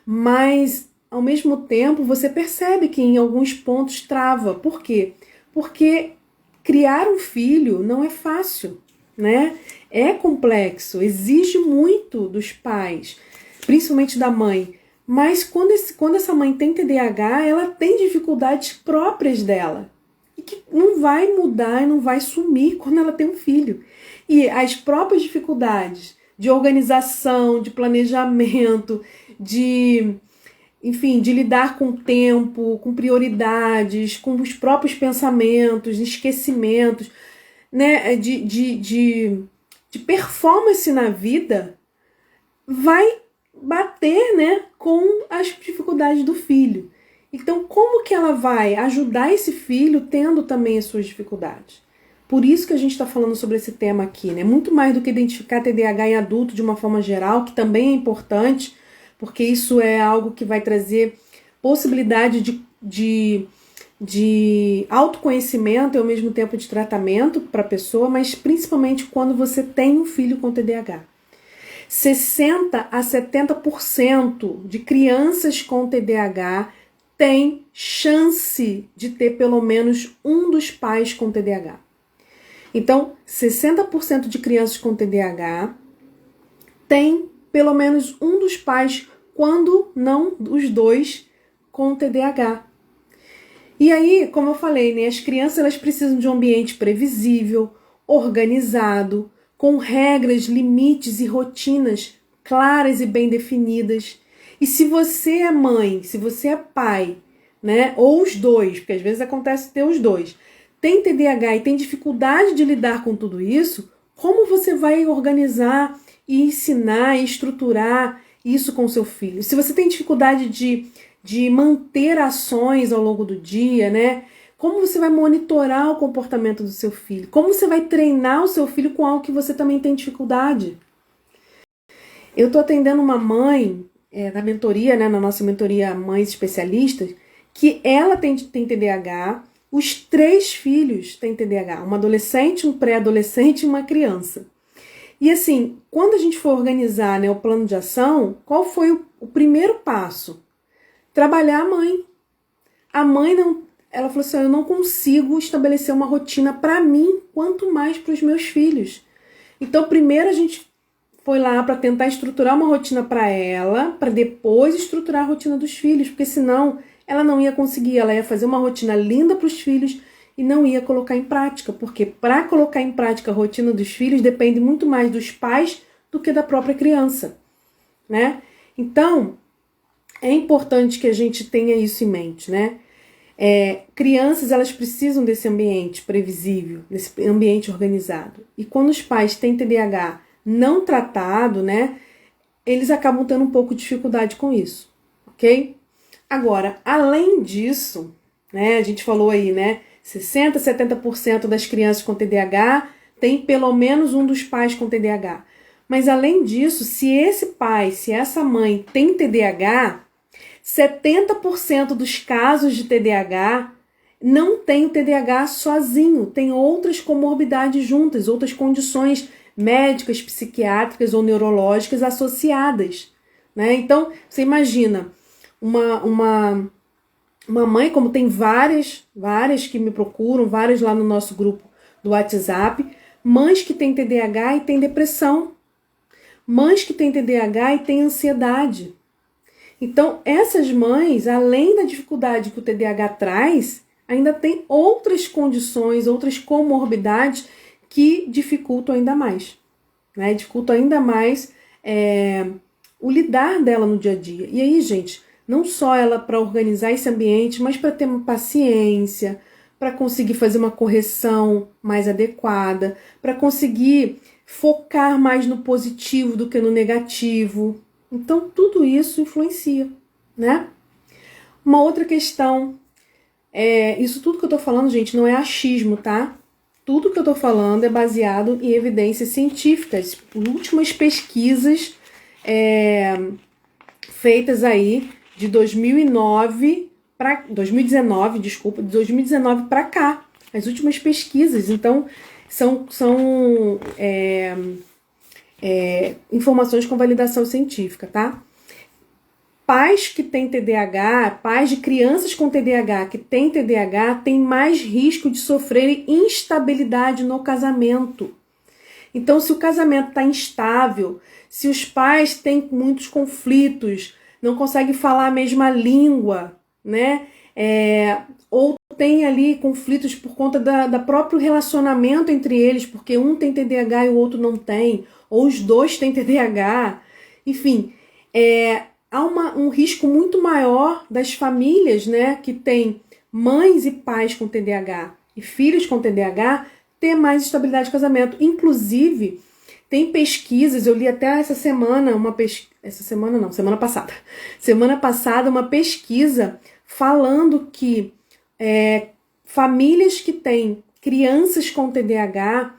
Mas, ao mesmo tempo, você percebe que em alguns pontos trava. Por quê? Porque criar um filho não é fácil, né? É complexo, exige muito dos pais, principalmente da mãe. Mas quando essa mãe tem TDAH, ela tem dificuldades próprias dela. E que não vai mudar e não vai sumir quando ela tem um filho. E as próprias dificuldades de organização, de planejamento, enfim, de lidar com o tempo, com prioridades, com os próprios pensamentos, esquecimentos, né, de performance na vida, vai bater, né, com as dificuldades do filho. Então, como que ela vai ajudar esse filho tendo também as suas dificuldades? Por isso que a gente está falando sobre esse tema aqui, né? Muito mais do que identificar TDAH em adulto de uma forma geral, que também é importante, porque isso é algo que vai trazer possibilidade de autoconhecimento e ao mesmo tempo de tratamento para a pessoa, mas principalmente quando você tem um filho com TDAH. 60 a 70% de crianças com TDAH tem chance de ter pelo menos um dos pais com TDAH. Então, 60% de crianças com TDAH tem pelo menos um dos pais, quando não os dois, com TDAH. E aí, como eu falei, né, as crianças elas precisam de um ambiente previsível, organizado, com regras, limites e rotinas claras e bem definidas. E se você é mãe, se você é pai, né, ou os dois, porque às vezes acontece ter os dois, tem TDAH e tem dificuldade de lidar com tudo isso, como você vai organizar e ensinar e estruturar isso com seu filho? Se você tem dificuldade de manter ações ao longo do dia, né? Como você vai monitorar o comportamento do seu filho? Como você vai treinar o seu filho com algo que você também tem dificuldade? Eu estou atendendo uma mãe na mentoria, né, na nossa mentoria Mães Especialistas, que ela tem TDAH, os 3 filhos têm TDAH, uma adolescente, um pré-adolescente e uma criança. E assim, quando a gente for organizar, né, o plano de ação, qual foi o primeiro passo? Trabalhar a mãe. A mãe não, ela falou assim, eu não consigo estabelecer uma rotina para mim, quanto mais para os meus filhos. Então, primeiro a gente foi lá para tentar estruturar uma rotina para ela, para depois estruturar a rotina dos filhos, porque senão ela não ia conseguir, ela ia fazer uma rotina linda para os filhos e não ia colocar em prática, porque para colocar em prática a rotina dos filhos depende muito mais dos pais do que da própria criança, né? Então, é importante que a gente tenha isso em mente, né? Crianças, elas precisam desse ambiente previsível, desse ambiente organizado. E quando os pais têm TDAH não tratado, né, eles acabam tendo um pouco de dificuldade com isso, ok? Agora, além disso, né, a gente falou aí, né, 60%, 70% das crianças com TDAH tem pelo menos um dos pais com TDAH. Mas além disso, se esse pai, se essa mãe tem TDAH, 70% dos casos de TDAH não tem o TDAH sozinho, tem outras comorbidades juntas, outras condições médicas, psiquiátricas ou neurológicas associadas, né? Então, você imagina uma mãe, como tem várias que me procuram, várias lá no nosso grupo do WhatsApp, mães que têm TDAH e têm depressão, mães que têm TDAH e têm ansiedade. Então, essas mães, além da dificuldade que o TDAH traz, ainda tem outras condições, outras comorbidades que dificultam ainda mais, né? Dificultam ainda mais o lidar dela no dia a dia. E aí, gente, não só ela para organizar esse ambiente, mas para ter uma paciência, para conseguir fazer uma correção mais adequada, para conseguir focar mais no positivo do que no negativo. Então, tudo isso influencia, né? Uma outra questão, isso tudo que eu tô falando, gente, não é achismo, tá? Tudo que eu tô falando é baseado em evidências científicas, últimas pesquisas feitas aí de 2019 para cá, as últimas pesquisas. Então, são informações com validação científica, tá? Pais que têm TDAH, pais de crianças com TDAH que têm TDAH, têm mais risco de sofrerem instabilidade no casamento. Então, se o casamento está instável, se os pais têm muitos conflitos, não conseguem falar a mesma língua, né? Ou tem ali conflitos por conta da próprio relacionamento entre eles, porque um tem TDAH e o outro não tem, ou os dois têm TDAH, enfim, há um risco muito maior das famílias, né, que têm mães e pais com TDAH e filhos com TDAH ter mais estabilidade de casamento. Inclusive, tem pesquisas, eu li até semana passada, uma pesquisa falando que famílias que têm crianças com TDAH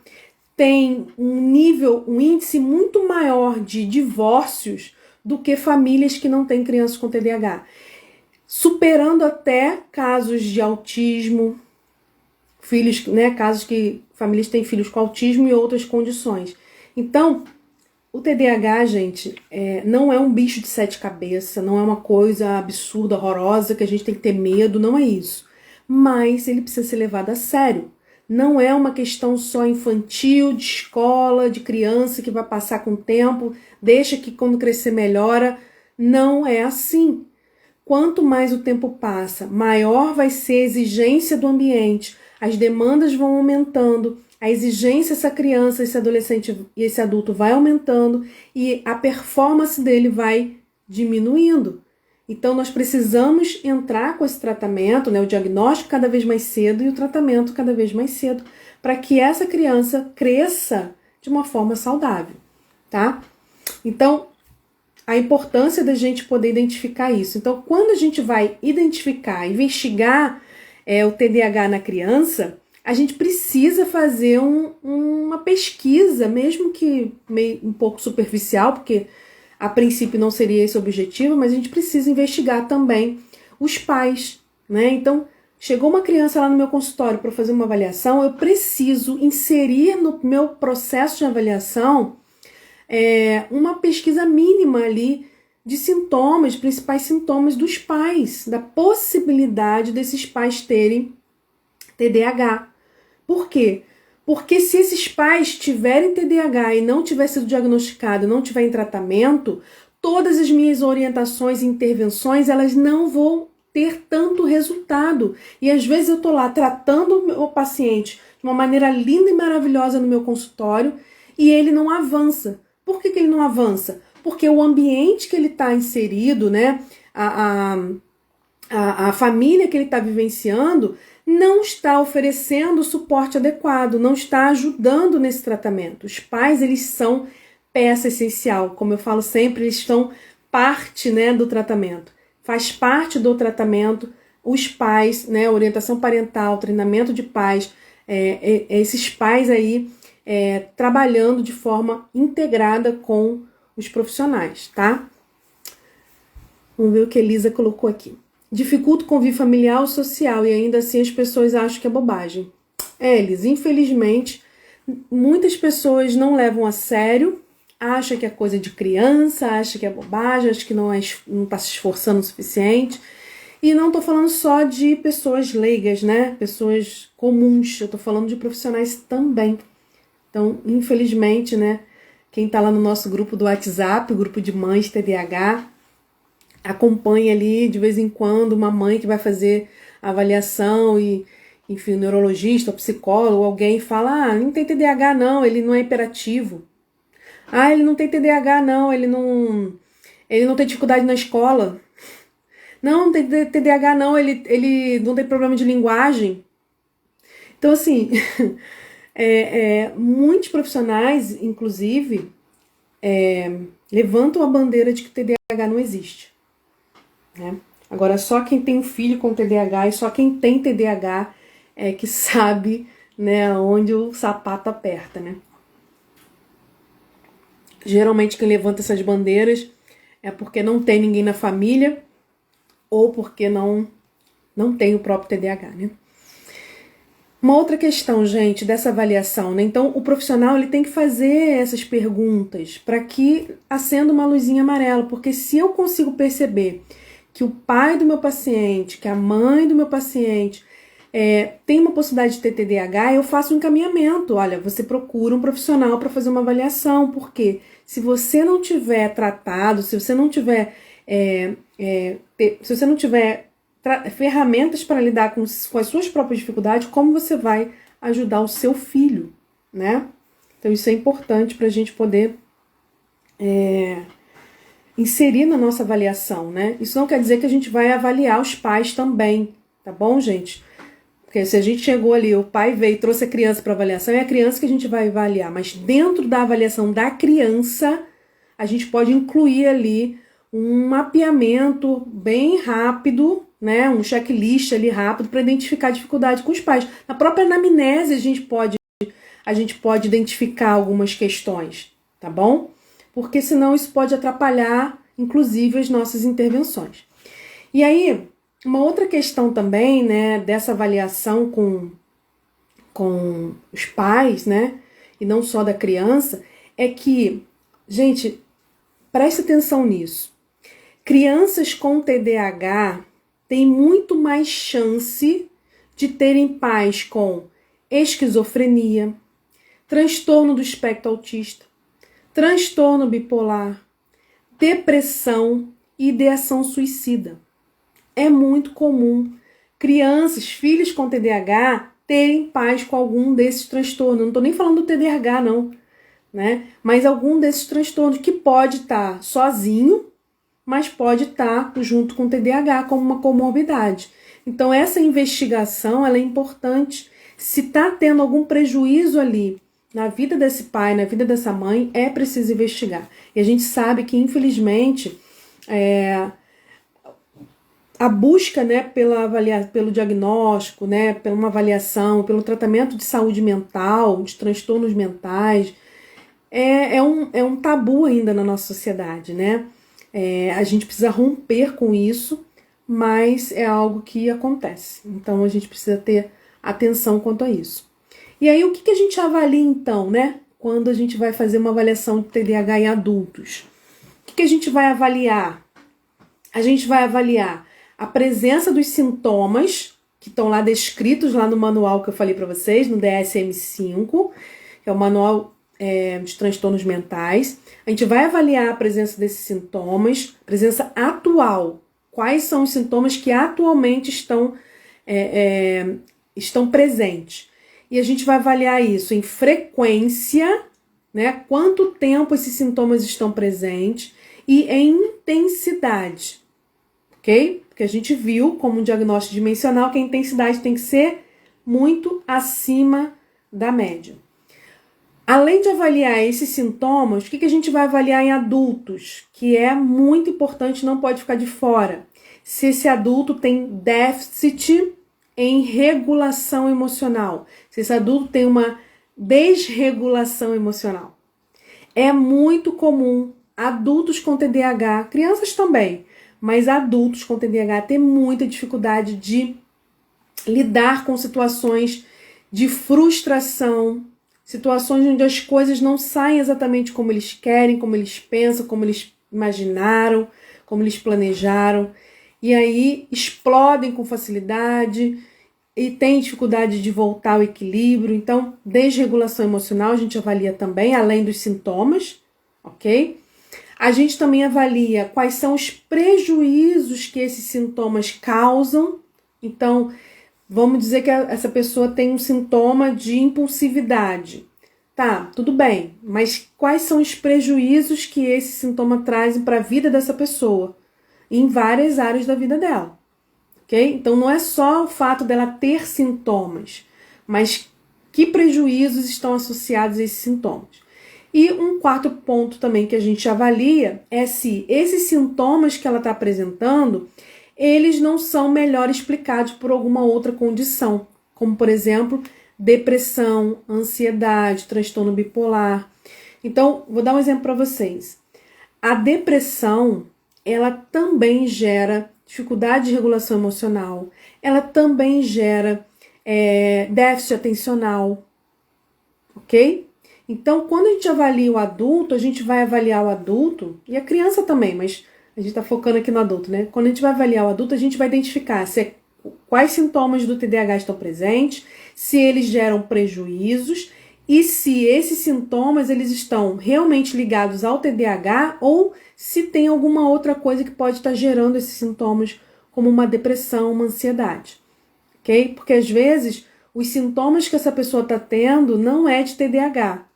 têm um índice muito maior de divórcios do que famílias que não têm crianças com TDAH, superando até casos de autismo, casos que famílias têm filhos com autismo e outras condições. Então, O TDAH, gente, não é um bicho de sete cabeças, não é uma coisa absurda, horrorosa, que a gente tem que ter medo, não é isso. Mas ele precisa ser levado a sério. Não é uma questão só infantil, de escola, de criança que vai passar com o tempo, deixa que quando crescer melhora. Não é assim. Quanto mais o tempo passa, maior vai ser a exigência do ambiente, as demandas vão aumentando, a exigência dessa criança, esse adolescente e esse adulto vai aumentando e a performance dele vai diminuindo. Então nós precisamos entrar com esse tratamento, né, o diagnóstico cada vez mais cedo e o tratamento cada vez mais cedo, para que essa criança cresça de uma forma saudável, tá? Então, a importância da gente poder identificar isso. Então, quando a gente vai identificar, investigar o TDAH na criança, a gente precisa fazer uma pesquisa, mesmo que meio, um pouco superficial, porque a princípio não seria esse o objetivo, mas a gente precisa investigar também os pais, né? Então, chegou uma criança lá no meu consultório para fazer uma avaliação, eu preciso inserir no meu processo de avaliação uma pesquisa mínima ali de sintomas, principais sintomas dos pais, da possibilidade desses pais terem TDAH. Por quê? Porque se esses pais tiverem TDAH e não tiver sido diagnosticado, não tiver em tratamento, todas as minhas orientações e intervenções, elas não vão ter tanto resultado. E às vezes eu tô lá tratando o paciente de uma maneira linda e maravilhosa no meu consultório e ele não avança. Por que ele não avança? Porque o ambiente que ele está inserido, né, a família que ele está vivenciando, não está oferecendo o suporte adequado, não está ajudando nesse tratamento. Os pais, eles são peça essencial, como eu falo sempre, eles estão parte, né, do tratamento. Faz parte do tratamento os pais, né, orientação parental, treinamento de pais, esses pais aí trabalhando de forma integrada com os profissionais, tá? Vamos ver o que a Elisa colocou aqui. Dificulta o convívio familiar ou social e ainda assim as pessoas acham que é bobagem. Elisa, infelizmente, muitas pessoas não levam a sério, acham que é coisa de criança, acham que é bobagem, acham que não está se esforçando o suficiente. E não estou falando só de pessoas leigas, né? Pessoas comuns, eu estou falando de profissionais também. Então, infelizmente, né, quem está lá no nosso grupo do WhatsApp, o grupo de mães TDAH, acompanha ali de vez em quando uma mãe que vai fazer a avaliação e, enfim, o neurologista, o psicólogo, alguém fala, não tem TDAH não, ele não é hiperativo. Ele não tem TDAH não, ele não tem dificuldade na escola. Não tem TDAH não, ele não tem problema de linguagem. Então, assim... muitos profissionais, inclusive, levantam a bandeira de que TDAH não existe, né? Agora, só quem tem um filho com TDAH e só quem tem TDAH é que sabe, né, onde o sapato aperta, né? Geralmente quem levanta essas bandeiras é porque não tem ninguém na família ou porque não tem o próprio TDAH, né? Uma outra questão, gente, dessa avaliação, né? Então, o profissional ele tem que fazer essas perguntas para que acenda uma luzinha amarela, porque se eu consigo perceber que o pai do meu paciente, que a mãe do meu paciente tem uma possibilidade de ter TDAH, eu faço um encaminhamento. Olha, você procura um profissional para fazer uma avaliação, porque se você não tiver tratado, se você não tiver ferramentas para lidar com as suas próprias dificuldades, como você vai ajudar o seu filho, né? Então isso é importante para a gente poder inserir na nossa avaliação, né? Isso não quer dizer que a gente vai avaliar os pais também, tá bom, gente? Porque se a gente chegou ali, o pai veio e trouxe a criança para avaliação, é a criança que a gente vai avaliar, mas dentro da avaliação da criança, a gente pode incluir ali um mapeamento bem rápido, né, um checklist ali rápido para identificar a dificuldade com os pais. Na própria anamnese a gente pode identificar algumas questões, tá bom? Porque senão isso pode atrapalhar, inclusive, as nossas intervenções. E aí, uma outra questão também, né, dessa avaliação com os pais, né, e não só da criança, é que Gente, preste atenção nisso. Crianças com TDAH têm muito mais chance de terem pais com esquizofrenia, transtorno do espectro autista, transtorno bipolar, depressão e ideação suicida. É muito comum crianças, filhos com TDAH, terem pais com algum desses transtornos. Não estou nem falando do TDAH, não, né? Mas algum desses transtornos que pode estar sozinho, mas pode estar junto com o TDAH como uma comorbidade. Então, essa investigação ela é importante. Se está tendo algum prejuízo ali na vida desse pai, na vida dessa mãe, é preciso investigar. E a gente sabe que, infelizmente, a busca, né, pelo diagnóstico, né, pela uma avaliação, pelo tratamento de saúde mental, de transtornos mentais, é um tabu ainda na nossa sociedade, né? A gente precisa romper com isso, mas é algo que acontece. Então a gente precisa ter atenção quanto a isso. E aí o que a gente avalia então, né? Quando a gente vai fazer uma avaliação de TDAH em adultos? O que a gente vai avaliar? A gente vai avaliar a presença dos sintomas que estão lá descritos lá no manual que eu falei para vocês, no DSM-5, que é o manual de transtornos mentais. A gente vai avaliar a presença desses sintomas, presença atual. Quais são os sintomas que atualmente estão presentes? E a gente vai avaliar isso em frequência, né? Quanto tempo esses sintomas estão presentes e em intensidade, ok? Porque a gente viu, como um diagnóstico dimensional, que a intensidade tem que ser muito acima da média. Além de avaliar esses sintomas, o que a gente vai avaliar em adultos? Que é muito importante, não pode ficar de fora. Se esse adulto tem déficit em regulação emocional. Se esse adulto tem uma desregulação emocional. É muito comum adultos com TDAH, crianças também, mas adultos com TDAH ter muita dificuldade de lidar com situações de frustração, situações onde as coisas não saem exatamente como eles querem, como eles pensam, como eles imaginaram, como eles planejaram. E aí explodem com facilidade e tem dificuldade de voltar ao equilíbrio. Então, desregulação emocional a gente avalia também, além dos sintomas, ok? A gente também avalia quais são os prejuízos que esses sintomas causam. Então, vamos dizer que essa pessoa tem um sintoma de impulsividade. Tá, tudo bem, mas quais são os prejuízos que esse sintoma traz para a vida dessa pessoa? Em várias áreas da vida dela, ok? Então, não é só o fato dela ter sintomas, mas que prejuízos estão associados a esses sintomas. E um quarto ponto também que a gente avalia é se esses sintomas que ela está apresentando, eles não são melhor explicados por alguma outra condição, como, por exemplo, depressão, ansiedade, transtorno bipolar. Então, vou dar um exemplo para vocês. A depressão, ela também gera dificuldade de regulação emocional, ela também gera déficit atencional, ok? Então, quando a gente avalia o adulto, a gente vai avaliar o adulto, e a criança também, mas a gente está focando aqui no adulto, né? Quando a gente vai avaliar o adulto, a gente vai identificar quais sintomas do TDAH estão presentes, se eles geram prejuízos e se esses sintomas eles estão realmente ligados ao TDAH ou se tem alguma outra coisa que pode estar gerando esses sintomas, como uma depressão, uma ansiedade, ok? Porque às vezes os sintomas que essa pessoa está tendo não é de TDAH,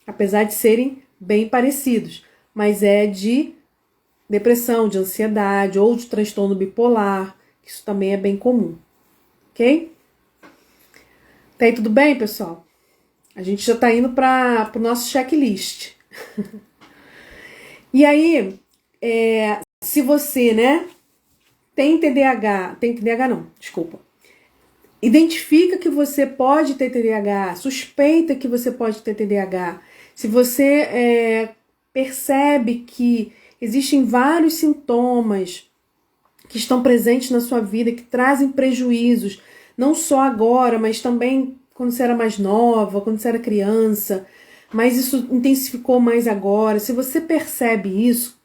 apesar de serem bem parecidos, mas é de depressão, de ansiedade ou de transtorno bipolar, que isso também é bem comum, ok? Tá aí tudo bem, pessoal? A gente já tá indo para o nosso checklist. E aí, se você, né, tem TDAH não, desculpa. Identifica que você pode ter TDAH, suspeita que você pode ter TDAH. Se você percebe que existem vários sintomas que estão presentes na sua vida, que trazem prejuízos, não só agora, mas também quando você era mais nova, quando você era criança, mas isso intensificou mais agora. Se você percebe isso,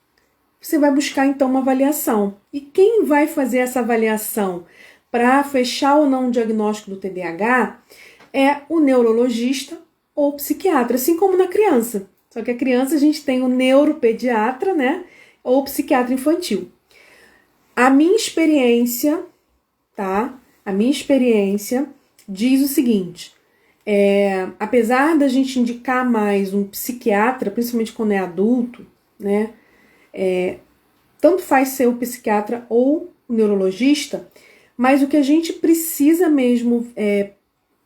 você vai buscar então uma avaliação. E quem vai fazer essa avaliação para fechar ou não o diagnóstico do TDAH é o neurologista ou o psiquiatra, assim como na criança. Só que a criança a gente tem o neuropediatra, né? Ou o psiquiatra infantil. A minha experiência, tá? A minha experiência diz o seguinte: apesar da gente indicar mais um psiquiatra, principalmente quando é adulto, né? Tanto faz ser o psiquiatra ou o neurologista, mas o que a gente precisa mesmo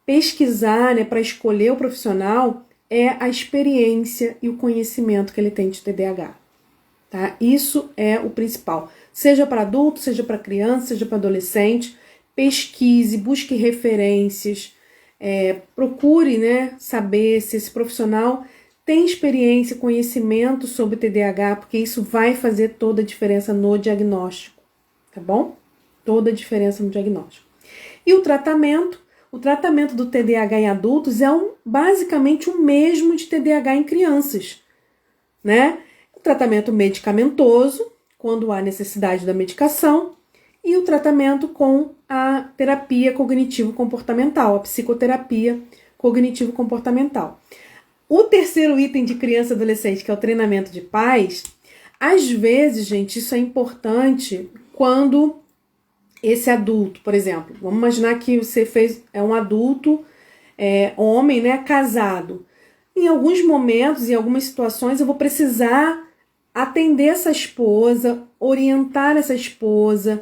pesquisar, né, para escolher o profissional é a experiência e o conhecimento que ele tem de TDAH. Tá? Isso é o principal. Seja para adulto, seja para criança, seja para adolescente, pesquise, busque referências, procure, né, saber se esse profissional tem experiência, conhecimento sobre TDAH, porque isso vai fazer toda a diferença no diagnóstico, tá bom? Toda a diferença no diagnóstico. E o tratamento do TDAH em adultos é basicamente o mesmo de TDAH em crianças, né? O tratamento medicamentoso, quando há necessidade da medicação, e o tratamento com a terapia cognitivo-comportamental, a psicoterapia cognitivo-comportamental. O terceiro item de criança e adolescente, que é o treinamento de pais, às vezes, gente, isso é importante quando esse adulto, por exemplo, vamos imaginar que você é um adulto, homem, né, casado. Em alguns momentos, em algumas situações, eu vou precisar atender essa esposa, orientar essa esposa,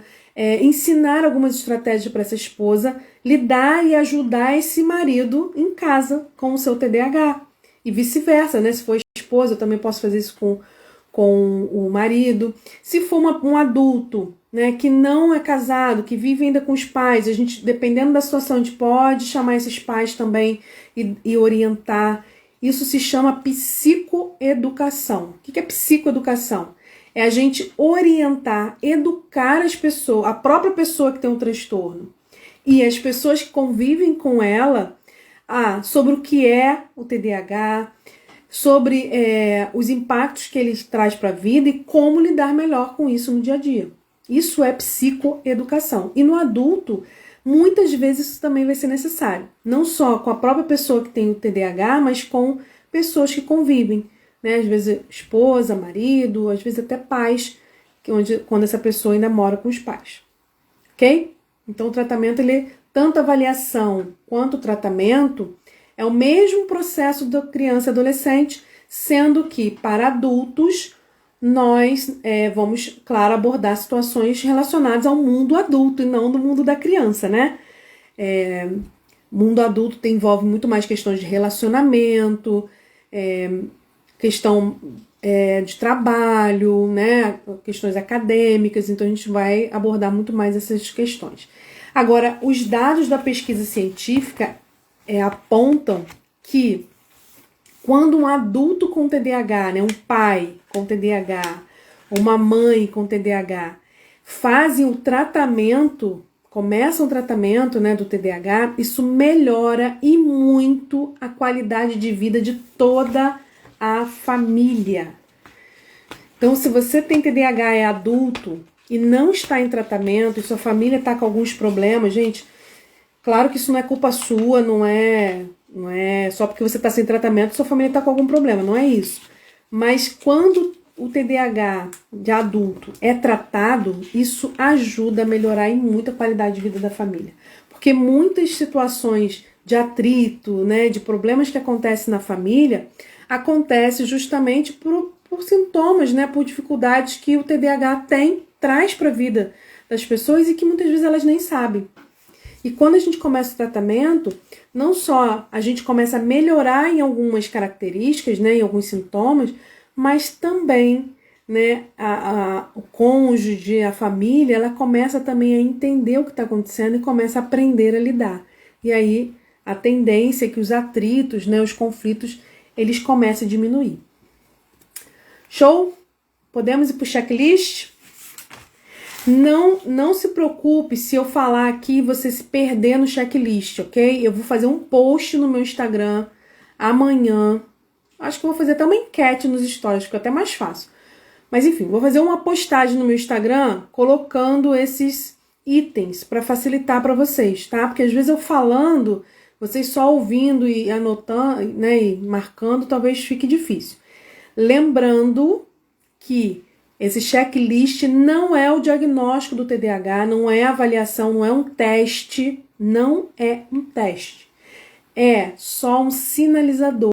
ensinar algumas estratégias para essa esposa, lidar e ajudar esse marido em casa com o seu TDAH. E vice-versa, né? Se for esposa, eu também posso fazer isso com o marido. Se for um adulto, né, que não é casado, que vive ainda com os pais, a gente, dependendo da situação, a gente pode chamar esses pais também e orientar. Isso se chama psicoeducação. O que é psicoeducação? É a gente orientar, educar as pessoas, a própria pessoa que tem um transtorno e as pessoas que convivem com ela, sobre o que é o TDAH, sobre os impactos que ele traz para a vida e como lidar melhor com isso no dia a dia. Isso é psicoeducação. E no adulto, muitas vezes isso também vai ser necessário. Não só com a própria pessoa que tem o TDAH, mas com pessoas que convivem, né? Às vezes esposa, marido, às vezes até pais, quando essa pessoa ainda mora com os pais. Ok? Então o tratamento, tanto a avaliação quanto o tratamento, é o mesmo processo da criança e adolescente, sendo que para adultos nós vamos, claro, abordar situações relacionadas ao mundo adulto e não do mundo da criança, né? Mundo adulto envolve muito mais questões de relacionamento, questão de trabalho, né? Questões acadêmicas, então a gente vai abordar muito mais essas questões. Agora, os dados da pesquisa científica apontam que quando um adulto com TDAH, né, um pai com TDAH, uma mãe com TDAH, começam o tratamento, né, do TDAH, isso melhora e muito a qualidade de vida de toda a família. Então, se você tem TDAH, é adulto e não está em tratamento, e sua família está com alguns problemas, gente, claro que isso não é culpa sua, não é só porque você está sem tratamento, sua família está com algum problema, não é isso. Mas quando o TDAH de adulto é tratado, isso ajuda a melhorar em muito a qualidade de vida da família. Porque muitas situações de atrito, né, de problemas que acontecem na família, acontece justamente por sintomas, né, por dificuldades que o TDAH traz para a vida das pessoas e que muitas vezes elas nem sabem. E quando a gente começa o tratamento, não só a gente começa a melhorar em algumas características, né, em alguns sintomas, mas também, né, o cônjuge, a família, ela começa também a entender o que está acontecendo e começa a aprender a lidar. E aí a tendência é que os atritos, né, os conflitos, eles começam a diminuir. Show? Podemos ir para o checklist? Não se preocupe se eu falar aqui e você se perder no checklist, ok? Eu vou fazer um post no meu Instagram amanhã, Acho que vou fazer até uma enquete nos stories, fica até mais fácil. Mas enfim, vou fazer uma postagem no meu Instagram colocando esses itens para facilitar para vocês, tá? Porque às vezes eu falando, vocês só ouvindo e anotando, né, e marcando, talvez fique difícil. Lembrando que esse checklist não é o diagnóstico do TDAH, não é avaliação, não é um teste, não é um teste. É só um sinalizador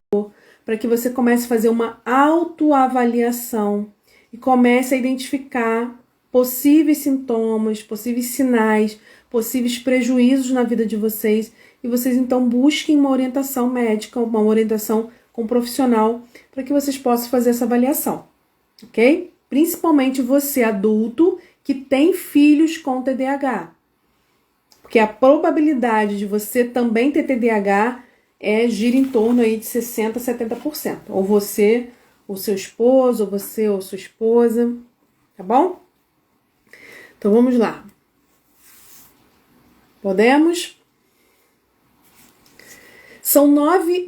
para que você comece a fazer uma autoavaliação e comece a identificar possíveis sintomas, possíveis sinais, possíveis prejuízos na vida de vocês e vocês então busquem uma orientação médica, uma orientação com um profissional para que vocês possam fazer essa avaliação, ok? Principalmente você adulto que tem filhos com TDAH, porque a probabilidade de você também ter TDAH gira em torno aí de 60% a 70%, ou você, ou seu esposo, ou você ou sua esposa, tá bom? Então vamos lá. Podemos? São nove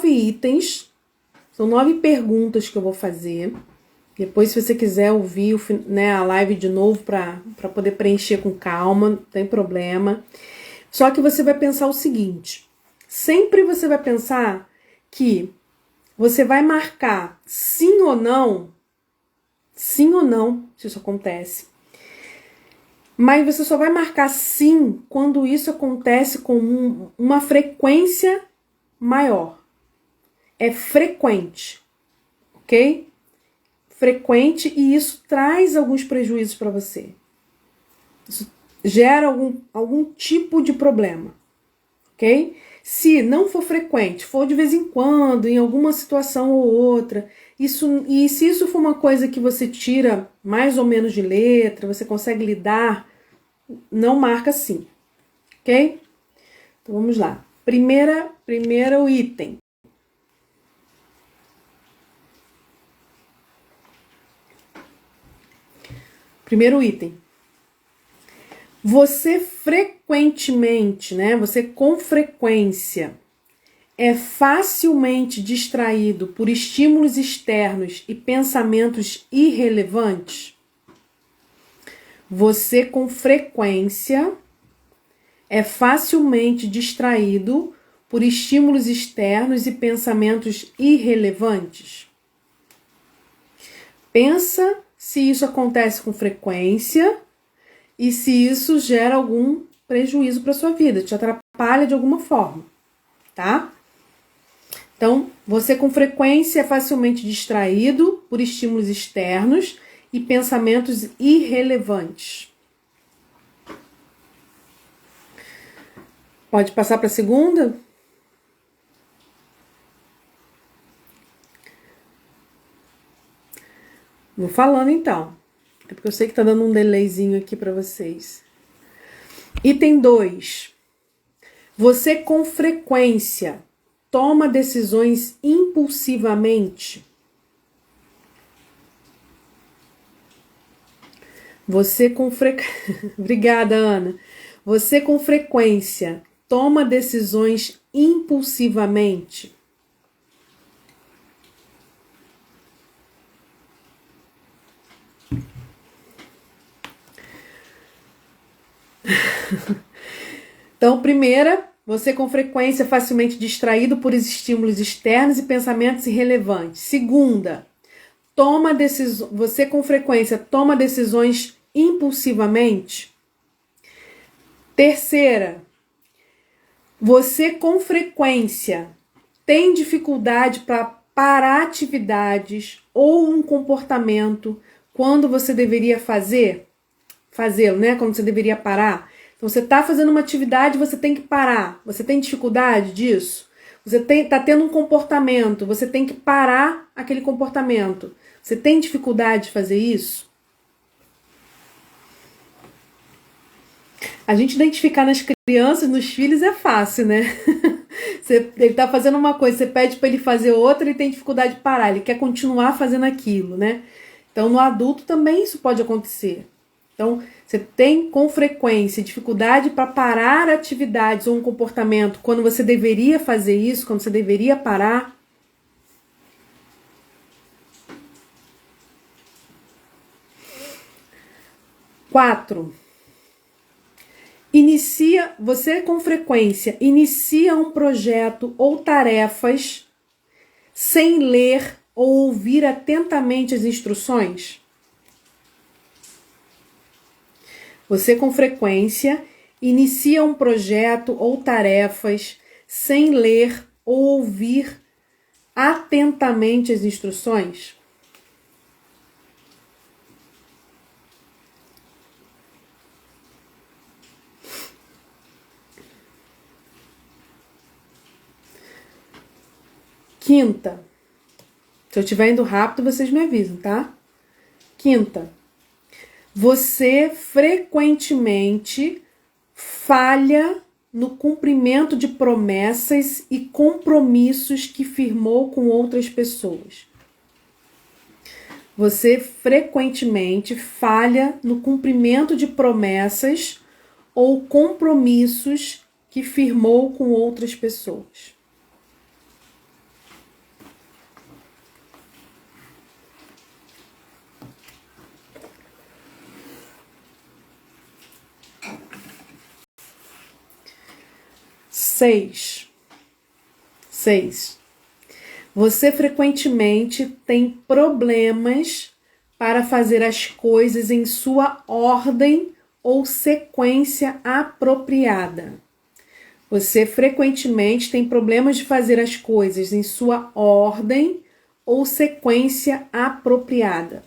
itens, são 9 perguntas que eu vou fazer. Depois, se você quiser ouvir, né, a live de novo para poder preencher com calma, não tem problema. Só que você vai pensar o seguinte, sempre você vai pensar que você vai marcar sim ou não, se isso acontece. Mas você só vai marcar sim quando isso acontece com uma frequência maior. É frequente, ok? Frequente e isso traz alguns prejuízos para você. Isso gera algum tipo de problema, ok? Se não for frequente, for de vez em quando, em alguma situação ou outra, e se isso for uma coisa que você tira mais ou menos de letra, você consegue lidar, não marca sim, ok? Então vamos lá. Primeiro item. Primeiro item. Você frequentemente, né? Você com frequência é facilmente distraído por estímulos externos e pensamentos irrelevantes? Você com frequência é facilmente distraído por estímulos externos e pensamentos irrelevantes? Pensa se isso acontece com frequência e se isso gera algum prejuízo para sua vida, te atrapalha de alguma forma, tá? Então, você com frequência é facilmente distraído por estímulos externos e pensamentos irrelevantes. Pode passar para a segunda? Vou falando então. É porque eu sei que tá dando um delayzinho aqui para vocês. Item 2. Você com frequência toma decisões impulsivamente? Você com Obrigada, Ana. Você com frequência toma decisões impulsivamente? Então, primeira, você com frequência é facilmente distraído por estímulos externos e pensamentos irrelevantes. Segunda, você com frequência toma decisões impulsivamente? Terceira, você com frequência tem dificuldade para parar atividades ou um comportamento quando você deveria fazê-lo, né? Quando você deveria parar. Então, você está fazendo uma atividade, você tem que parar. Você tem dificuldade disso? Você está tendo um comportamento, você tem que parar aquele comportamento. Você tem dificuldade de fazer isso? A gente identificar nas crianças, nos filhos é fácil, né? Ele está fazendo uma coisa, você pede para ele fazer outra, ele tem dificuldade de parar, ele quer continuar fazendo aquilo, né? Então, no adulto também isso pode acontecer. Então, você tem com frequência dificuldade para parar atividades ou um comportamento quando você deveria fazer isso, quando você deveria parar? 4. Você com frequência inicia um projeto ou tarefas sem ler ou ouvir atentamente as instruções? Você com frequência inicia um projeto ou tarefas sem ler ou ouvir atentamente as instruções? Quinta. Se eu estiver indo rápido, vocês me avisam, tá? Quinta. Você frequentemente falha no cumprimento de promessas e compromissos que firmou com outras pessoas. Você frequentemente falha no cumprimento de promessas ou compromissos que firmou com outras pessoas. Seis. Você frequentemente tem problemas para fazer as coisas em sua ordem ou sequência apropriada. Você frequentemente tem problemas de fazer as coisas em sua ordem ou sequência apropriada.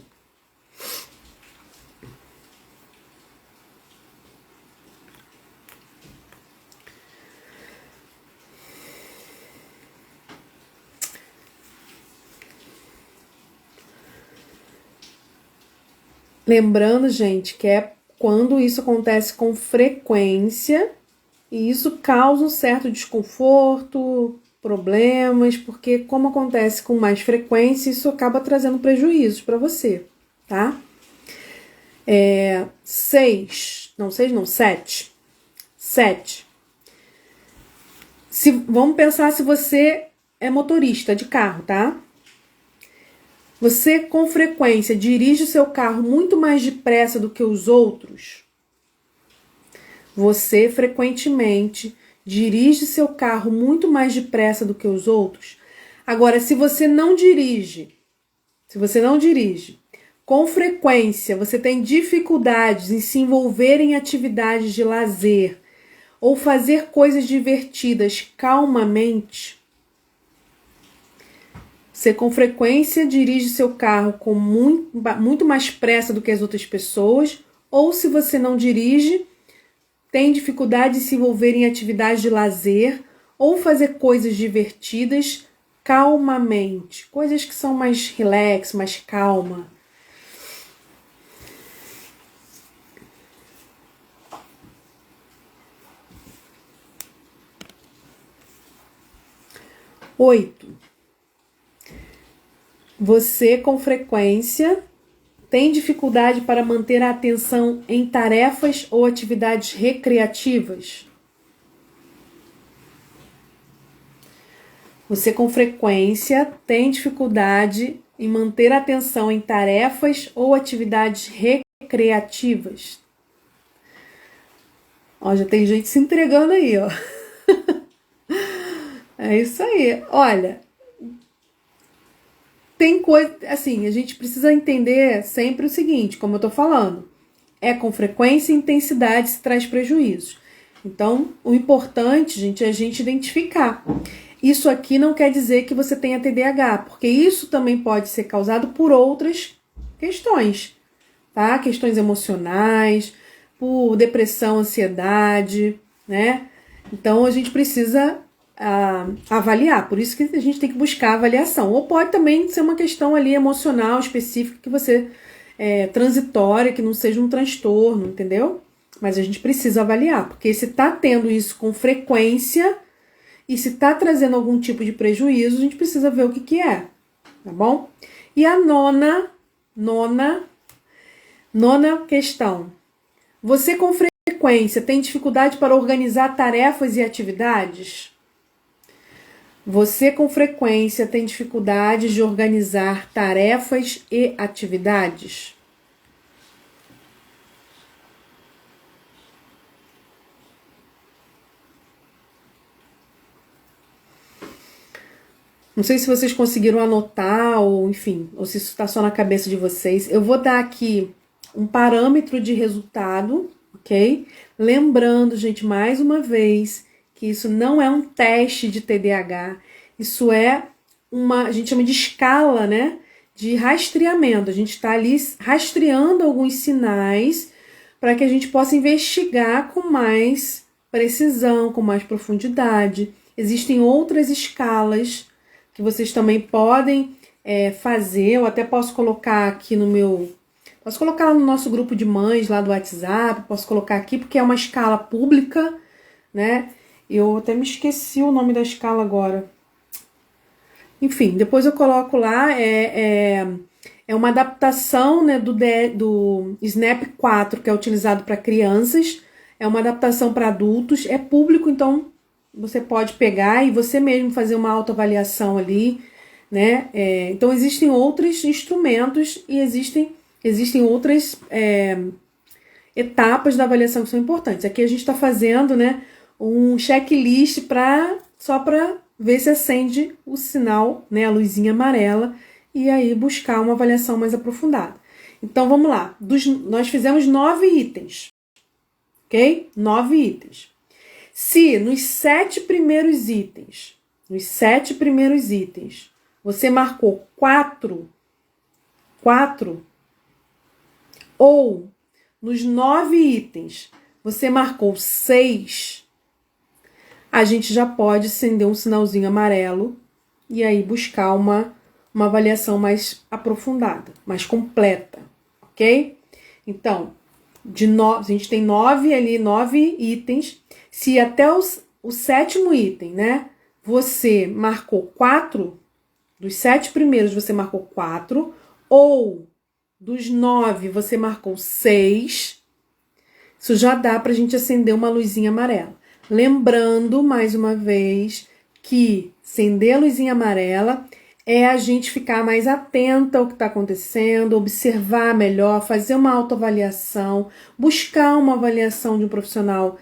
Lembrando, gente, que é quando isso acontece com frequência e isso causa um certo desconforto, problemas, porque como acontece com mais frequência, isso acaba trazendo prejuízos para você, tá? 7. Vamos pensar se você é motorista de carro, tá? Você com frequência dirige o seu carro muito mais depressa do que os outros? Você frequentemente dirige seu carro muito mais depressa do que os outros? Agora, se você não dirige, com frequência você tem dificuldades em se envolver em atividades de lazer ou fazer coisas divertidas calmamente, você com frequência dirige seu carro com muito mais pressa do que as outras pessoas, ou se você não dirige, tem dificuldade de se envolver em atividades de lazer ou fazer coisas divertidas calmamente, coisas que são mais relax, mais calma. Oito. Você, com frequência, tem dificuldade para manter a atenção em tarefas ou atividades recreativas? Você, com frequência, tem dificuldade em manter a atenção em tarefas ou atividades recreativas? Ó, já tem gente se entregando aí, ó. É isso aí. Olha, tem coisa, assim, a gente precisa entender sempre o seguinte, como eu tô falando, é com frequência e intensidade se traz prejuízos. Então, o importante, gente, é a gente identificar. Isso aqui não quer dizer que você tenha TDAH, porque isso também pode ser causado por outras questões, tá? Questões emocionais, por depressão, ansiedade, né? Então, a gente precisa avaliar, por isso que a gente tem que buscar avaliação. Ou pode também ser uma questão ali emocional específica que você transitória, que não seja um transtorno, entendeu? Mas a gente precisa avaliar, porque se tá tendo isso com frequência e se tá trazendo algum tipo de prejuízo, a gente precisa ver o que é, tá bom? E a nona questão. Você com frequência tem dificuldade para organizar tarefas e atividades? Você com frequência tem dificuldade de organizar tarefas e atividades? Não sei se vocês conseguiram anotar, ou enfim, ou se isso está só na cabeça de vocês. Eu vou dar aqui um parâmetro de resultado, ok? Lembrando, gente, mais uma vez, que isso não é um teste de TDAH, isso é a gente chama de escala, né? De rastreamento. A gente está ali rastreando alguns sinais para que a gente possa investigar com mais precisão, com mais profundidade. Existem outras escalas que vocês também podem fazer. Eu até posso colocar aqui no meu... Posso colocar lá no nosso grupo de mães, lá do WhatsApp, posso colocar aqui, porque é uma escala pública, né? Eu até me esqueci o nome da escala agora. Enfim, depois eu coloco lá, é uma adaptação, né, do SNAP 4, que é utilizado para crianças, é uma adaptação para adultos, é público, então você pode pegar e você mesmo fazer uma autoavaliação ali, né? Então existem outros instrumentos e existem outras etapas da avaliação que são importantes. Aqui a gente está fazendo, né, um checklist só para ver se acende o sinal, né, a luzinha amarela, e aí buscar uma avaliação mais aprofundada. Então vamos lá, nós fizemos 9 itens, ok? 9 itens. Se nos 7 primeiros itens, você marcou 4, ou nos 9 itens você marcou 6, a gente já pode acender um sinalzinho amarelo e aí buscar uma avaliação mais aprofundada, mais completa, ok? Então, a gente tem 9 itens. Se até o 7º item, né, você marcou 4, dos 7 primeiros você marcou 4, ou dos 9 você marcou 6, isso já dá pra gente acender uma luzinha amarela. Lembrando, mais uma vez, que acender a luzinha amarela é a gente ficar mais atenta ao que está acontecendo, observar melhor, fazer uma autoavaliação, buscar uma avaliação de um profissional,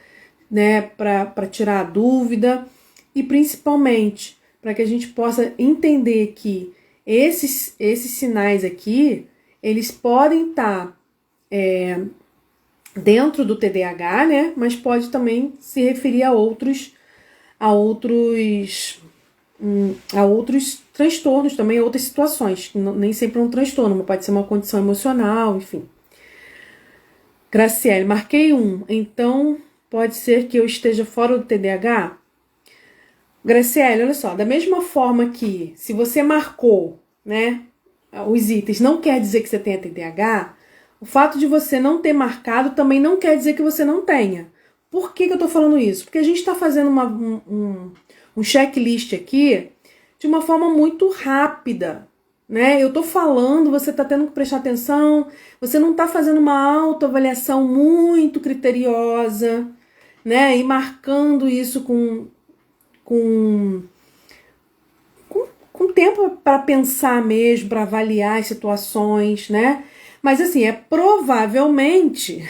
né, para tirar a dúvida, e principalmente para que a gente possa entender que esses sinais aqui, eles podem estar dentro do TDAH, né? Mas pode também se referir a outros transtornos também, a outras situações, que nem sempre é um transtorno, mas pode ser uma condição emocional, enfim. Graciele, marquei 1, então pode ser que eu esteja fora do TDAH? Graciele, olha só, da mesma forma que se você marcou, né, os itens, não quer dizer que você tenha TDAH, o fato de você não ter marcado também não quer dizer que você não tenha. Por que eu tô falando isso? Porque a gente está fazendo um checklist aqui de uma forma muito rápida, né? Eu tô falando, você tá tendo que prestar atenção, você não tá fazendo uma autoavaliação muito criteriosa, né? E marcando isso com tempo para pensar mesmo, para avaliar as situações, né? Mas assim, provavelmente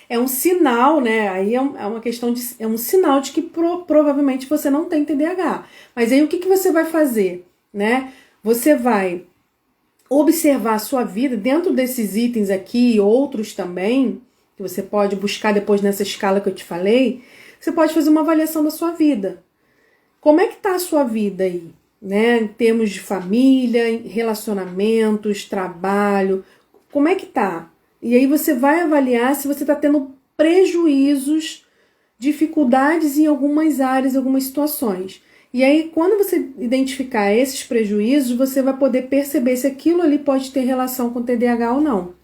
é um sinal, né? Aí é uma questão de... É um sinal de que provavelmente você não tem TDAH. Mas aí o que você vai fazer, né? Você vai observar a sua vida dentro desses itens aqui e outros também, que você pode buscar depois nessa escala que eu te falei. Você pode fazer uma avaliação da sua vida. Como é que tá a sua vida aí? Né, em termos de família, relacionamentos, trabalho, como é que tá? E aí você vai avaliar se você está tendo prejuízos, dificuldades em algumas áreas, algumas situações. E aí, quando você identificar esses prejuízos, você vai poder perceber se aquilo ali pode ter relação com TDAH ou não.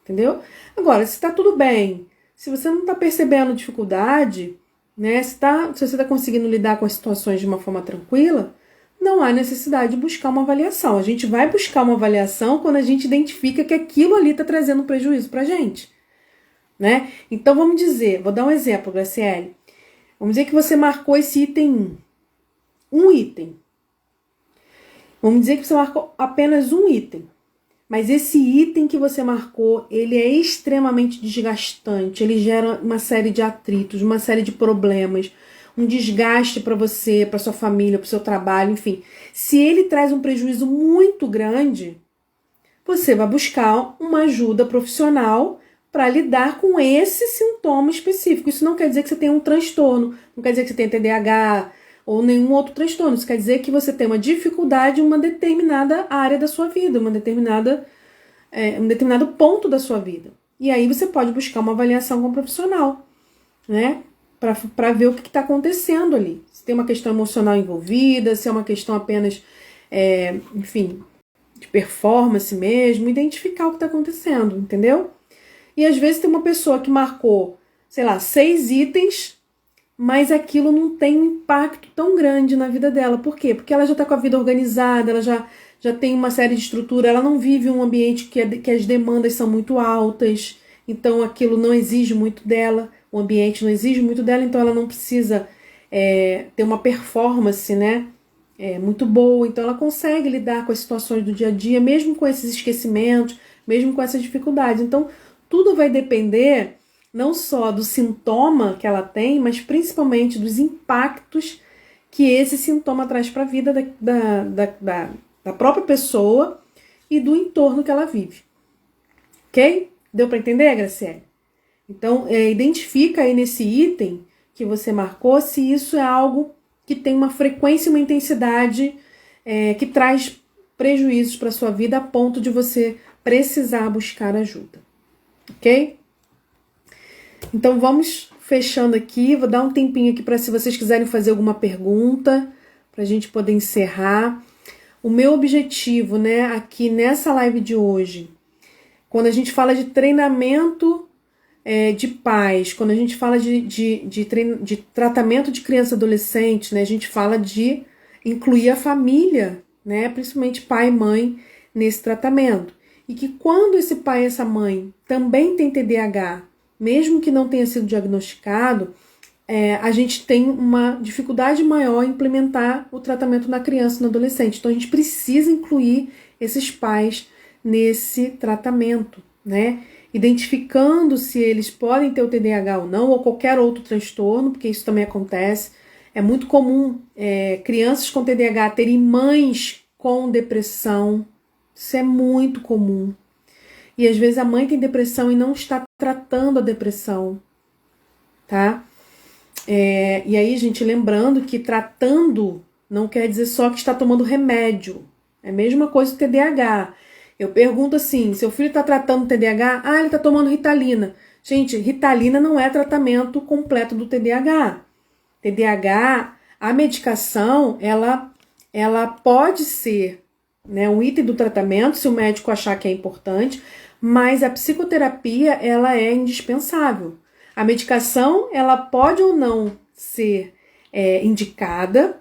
Entendeu? Agora, se está tudo bem, se você não está percebendo dificuldade, né, se você está conseguindo lidar com as situações de uma forma tranquila, não há necessidade de buscar uma avaliação. A gente vai buscar uma avaliação quando a gente identifica que aquilo ali está trazendo prejuízo para a gente, né? Então, vamos dizer, vou dar um exemplo, Graciele. Vamos dizer que você marcou esse item 1. Um item. Vamos dizer que você marcou apenas um item. Mas esse item que você marcou, ele é extremamente desgastante. Ele gera uma série de atritos, uma série de problemas. um desgaste para você, para sua família, para o seu trabalho, enfim. Se ele traz um prejuízo muito grande, você vai buscar uma ajuda profissional para lidar com esse sintoma específico. Isso não quer dizer que você tenha um transtorno, não quer dizer que você tenha TDAH ou nenhum outro transtorno. Isso quer dizer que você tem uma dificuldade em uma determinada área da sua vida, um determinado ponto da sua vida. E aí você pode buscar uma avaliação com um profissional, né? Para ver o que está acontecendo ali. Se tem uma questão emocional envolvida, se é uma questão apenas, enfim, de performance mesmo, identificar o que está acontecendo, entendeu? E às vezes tem uma pessoa que marcou, sei lá, 6 itens, mas aquilo não tem um impacto tão grande na vida dela. Por quê? Porque ela já está com a vida organizada, ela já tem uma série de estrutura, ela não vive um ambiente que as demandas são muito altas, então aquilo não exige muito dela, o ambiente não exige muito dela, então ela não precisa ter uma performance, né, muito boa, então ela consegue lidar com as situações do dia a dia, mesmo com esses esquecimentos, mesmo com essas dificuldades. Então, tudo vai depender não só do sintoma que ela tem, mas principalmente dos impactos que esse sintoma traz para a vida da própria pessoa e do entorno que ela vive. Ok? Deu para entender, Graciele? Então, identifica aí nesse item que você marcou se isso é algo que tem uma frequência e uma intensidade que traz prejuízos para sua vida a ponto de você precisar buscar ajuda. Ok? Então, vamos fechando aqui. Vou dar um tempinho aqui para se vocês quiserem fazer alguma pergunta, para a gente poder encerrar. O meu objetivo, né, aqui nessa live de hoje, quando a gente fala de treinamento de pais, quando a gente fala de tratamento de criança e adolescente, né, a gente fala de incluir a família, né, principalmente pai e mãe, nesse tratamento. E que quando esse pai e essa mãe também tem TDAH, mesmo que não tenha sido diagnosticado, a gente tem uma dificuldade maior em implementar o tratamento na criança e no adolescente. Então, a gente precisa incluir esses pais nesse tratamento, né? Identificando se eles podem ter o TDAH ou não, ou qualquer outro transtorno, porque isso também acontece. É muito comum crianças com TDAH terem mães com depressão. Isso é muito comum. E às vezes a mãe tem depressão e não está tratando a depressão, tá? E aí, gente, lembrando que tratando não quer dizer só que está tomando remédio. É a mesma coisa do TDAH. Eu pergunto assim, seu filho está tratando TDAH? Ah, ele está tomando Ritalina. Gente, Ritalina não é tratamento completo do TDAH. TDAH, a medicação, ela pode ser, né, um item do tratamento, se o médico achar que é importante, mas a psicoterapia, ela é indispensável. A medicação, ela pode ou não ser indicada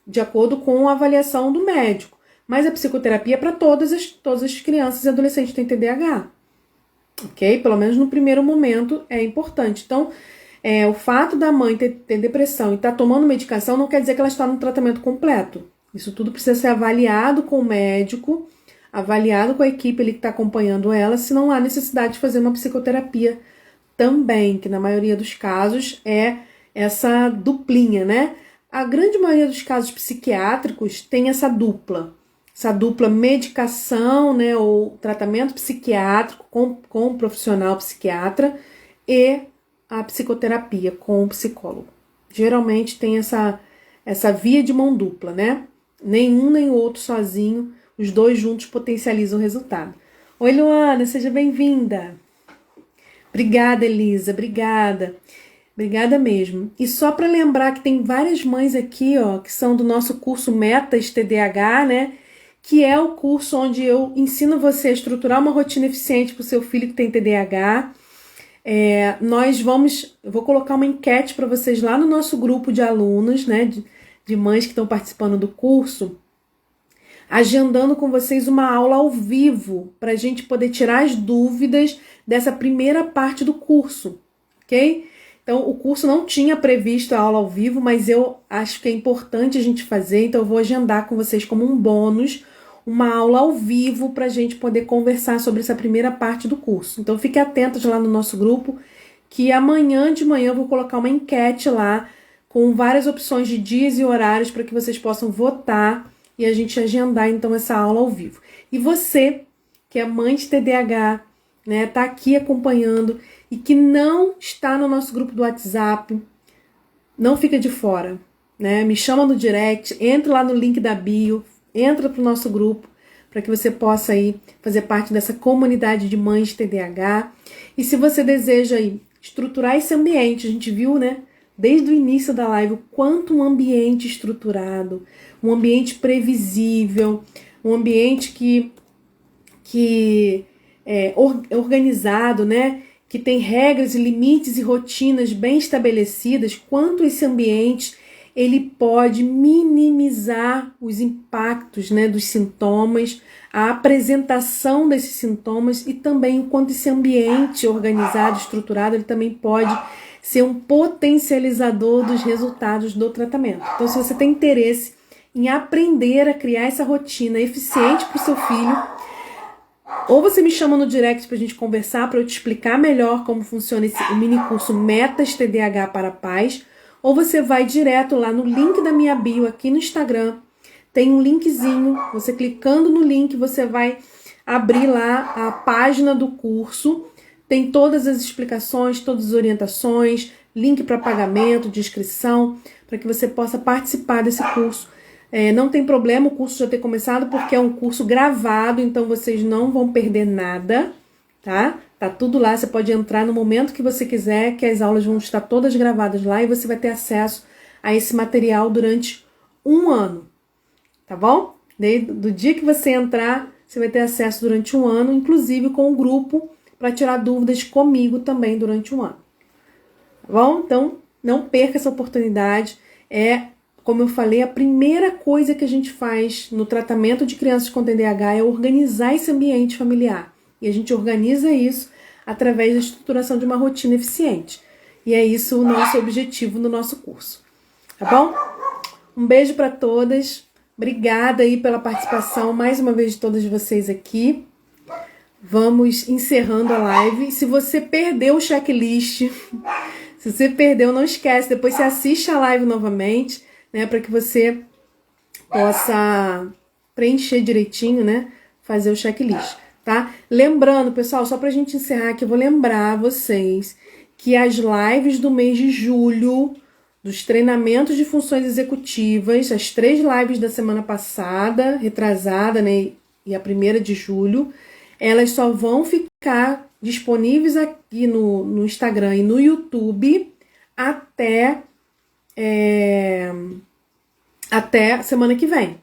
de acordo com a avaliação do médico, mas a psicoterapia é para todas as crianças e adolescentes que têm TDAH, ok? Pelo menos no primeiro momento é importante. Então, o fato da mãe ter depressão e estar tomando medicação não quer dizer que ela está no tratamento completo. Isso tudo precisa ser avaliado com o médico, avaliado com a equipe ali que está acompanhando ela, se não há necessidade de fazer uma psicoterapia também, que na maioria dos casos é essa duplinha, né? A grande maioria dos casos psiquiátricos tem essa dupla medicação, né, ou tratamento psiquiátrico com um profissional psiquiatra e a psicoterapia com o psicólogo. Geralmente tem essa via de mão dupla, né? Nenhum nem o outro sozinho, os dois juntos potencializam o resultado. Oi, Luana, seja bem-vinda. Obrigada, Elisa, obrigada. Obrigada mesmo. E só para lembrar que tem várias mães aqui, ó, que são do nosso curso Metas TDAH, né? Que é o curso onde eu ensino você a estruturar uma rotina eficiente para o seu filho que tem TDAH. Eu vou colocar uma enquete para vocês lá no nosso grupo de alunos, né? De mães que estão participando do curso, agendando com vocês uma aula ao vivo para a gente poder tirar as dúvidas dessa primeira parte do curso, ok? Então, o curso não tinha previsto a aula ao vivo, mas eu acho que é importante a gente fazer, então eu vou agendar com vocês como um bônus uma aula ao vivo para a gente poder conversar sobre essa primeira parte do curso. Então, fiquem atentos lá no nosso grupo, que amanhã de manhã eu vou colocar uma enquete lá com várias opções de dias e horários para que vocês possam votar e a gente agendar então essa aula ao vivo. E você, que é mãe de TDAH, né, tá aqui acompanhando e que não está no nosso grupo do WhatsApp, não fica de fora, né? Me chama no direct, entra lá no link da bio, entra pro nosso grupo para que você possa aí fazer parte dessa comunidade de mães de TDAH. E se você deseja aí estruturar esse ambiente, a gente viu, né, desde o início da live, o quanto um ambiente estruturado, um ambiente previsível, um ambiente que é organizado, né, que tem regras e limites e rotinas bem estabelecidas, quanto esse ambiente ele pode minimizar os impactos, né, dos sintomas, a apresentação desses sintomas e também o quanto esse ambiente organizado, estruturado, ele também pode ser um potencializador dos resultados do tratamento. Então, se você tem interesse em aprender a criar essa rotina eficiente para o seu filho, ou você me chama no direct para a gente conversar, para eu te explicar melhor como funciona o mini curso Metas TDAH para Pais, ou você vai direto lá no link da minha bio aqui no Instagram, tem um linkzinho, você clicando no link, você vai abrir lá a página do curso, tem todas as explicações, todas as orientações, link para pagamento, de inscrição, para que você possa participar desse curso. Não tem problema o curso já ter começado, porque é um curso gravado, então vocês não vão perder nada, tá? Tá tudo lá, você pode entrar no momento que você quiser, que as aulas vão estar todas gravadas lá e você vai ter acesso a esse material durante um ano, tá bom? Do dia que você entrar, você vai ter acesso durante um ano, inclusive com o grupo, para tirar dúvidas comigo também durante um ano, tá bom? Então, não perca essa oportunidade, como eu falei, a primeira coisa que a gente faz no tratamento de crianças com TDAH é organizar esse ambiente familiar. E a gente organiza isso através da estruturação de uma rotina eficiente. E é isso o nosso objetivo no nosso curso. Tá bom? Um beijo para todas. Obrigada aí pela participação mais uma vez de todas vocês aqui. Vamos encerrando a live. Se você perdeu o checklist, se você perdeu, não esquece. Depois você assiste a live novamente, né, para que você possa preencher direitinho, né, fazer o checklist, tá? Lembrando, pessoal, só pra gente encerrar aqui, eu vou lembrar vocês que as lives do mês de julho, dos treinamentos de funções executivas, as 3 lives da semana passada, retrasada, né, e a 1ª de julho, elas só vão ficar disponíveis aqui no Instagram e no YouTube até semana que vem,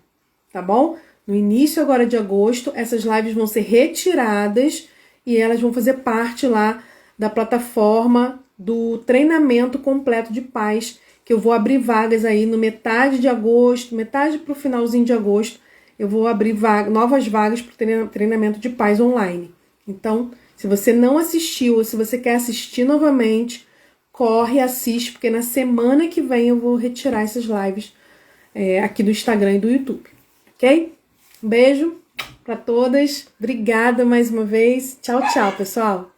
tá bom? No início agora de agosto, essas lives vão ser retiradas e elas vão fazer parte lá da plataforma do treinamento completo de pais, que eu vou abrir vagas aí no metade de agosto, metade pro finalzinho de agosto, eu vou abrir novas vagas para o treinamento de pais online. Então, se você não assistiu ou se você quer assistir novamente, corre e assiste, porque na semana que vem eu vou retirar essas lives aqui do Instagram e do YouTube, ok? Um beijo para todas, obrigada mais uma vez, tchau, tchau, pessoal!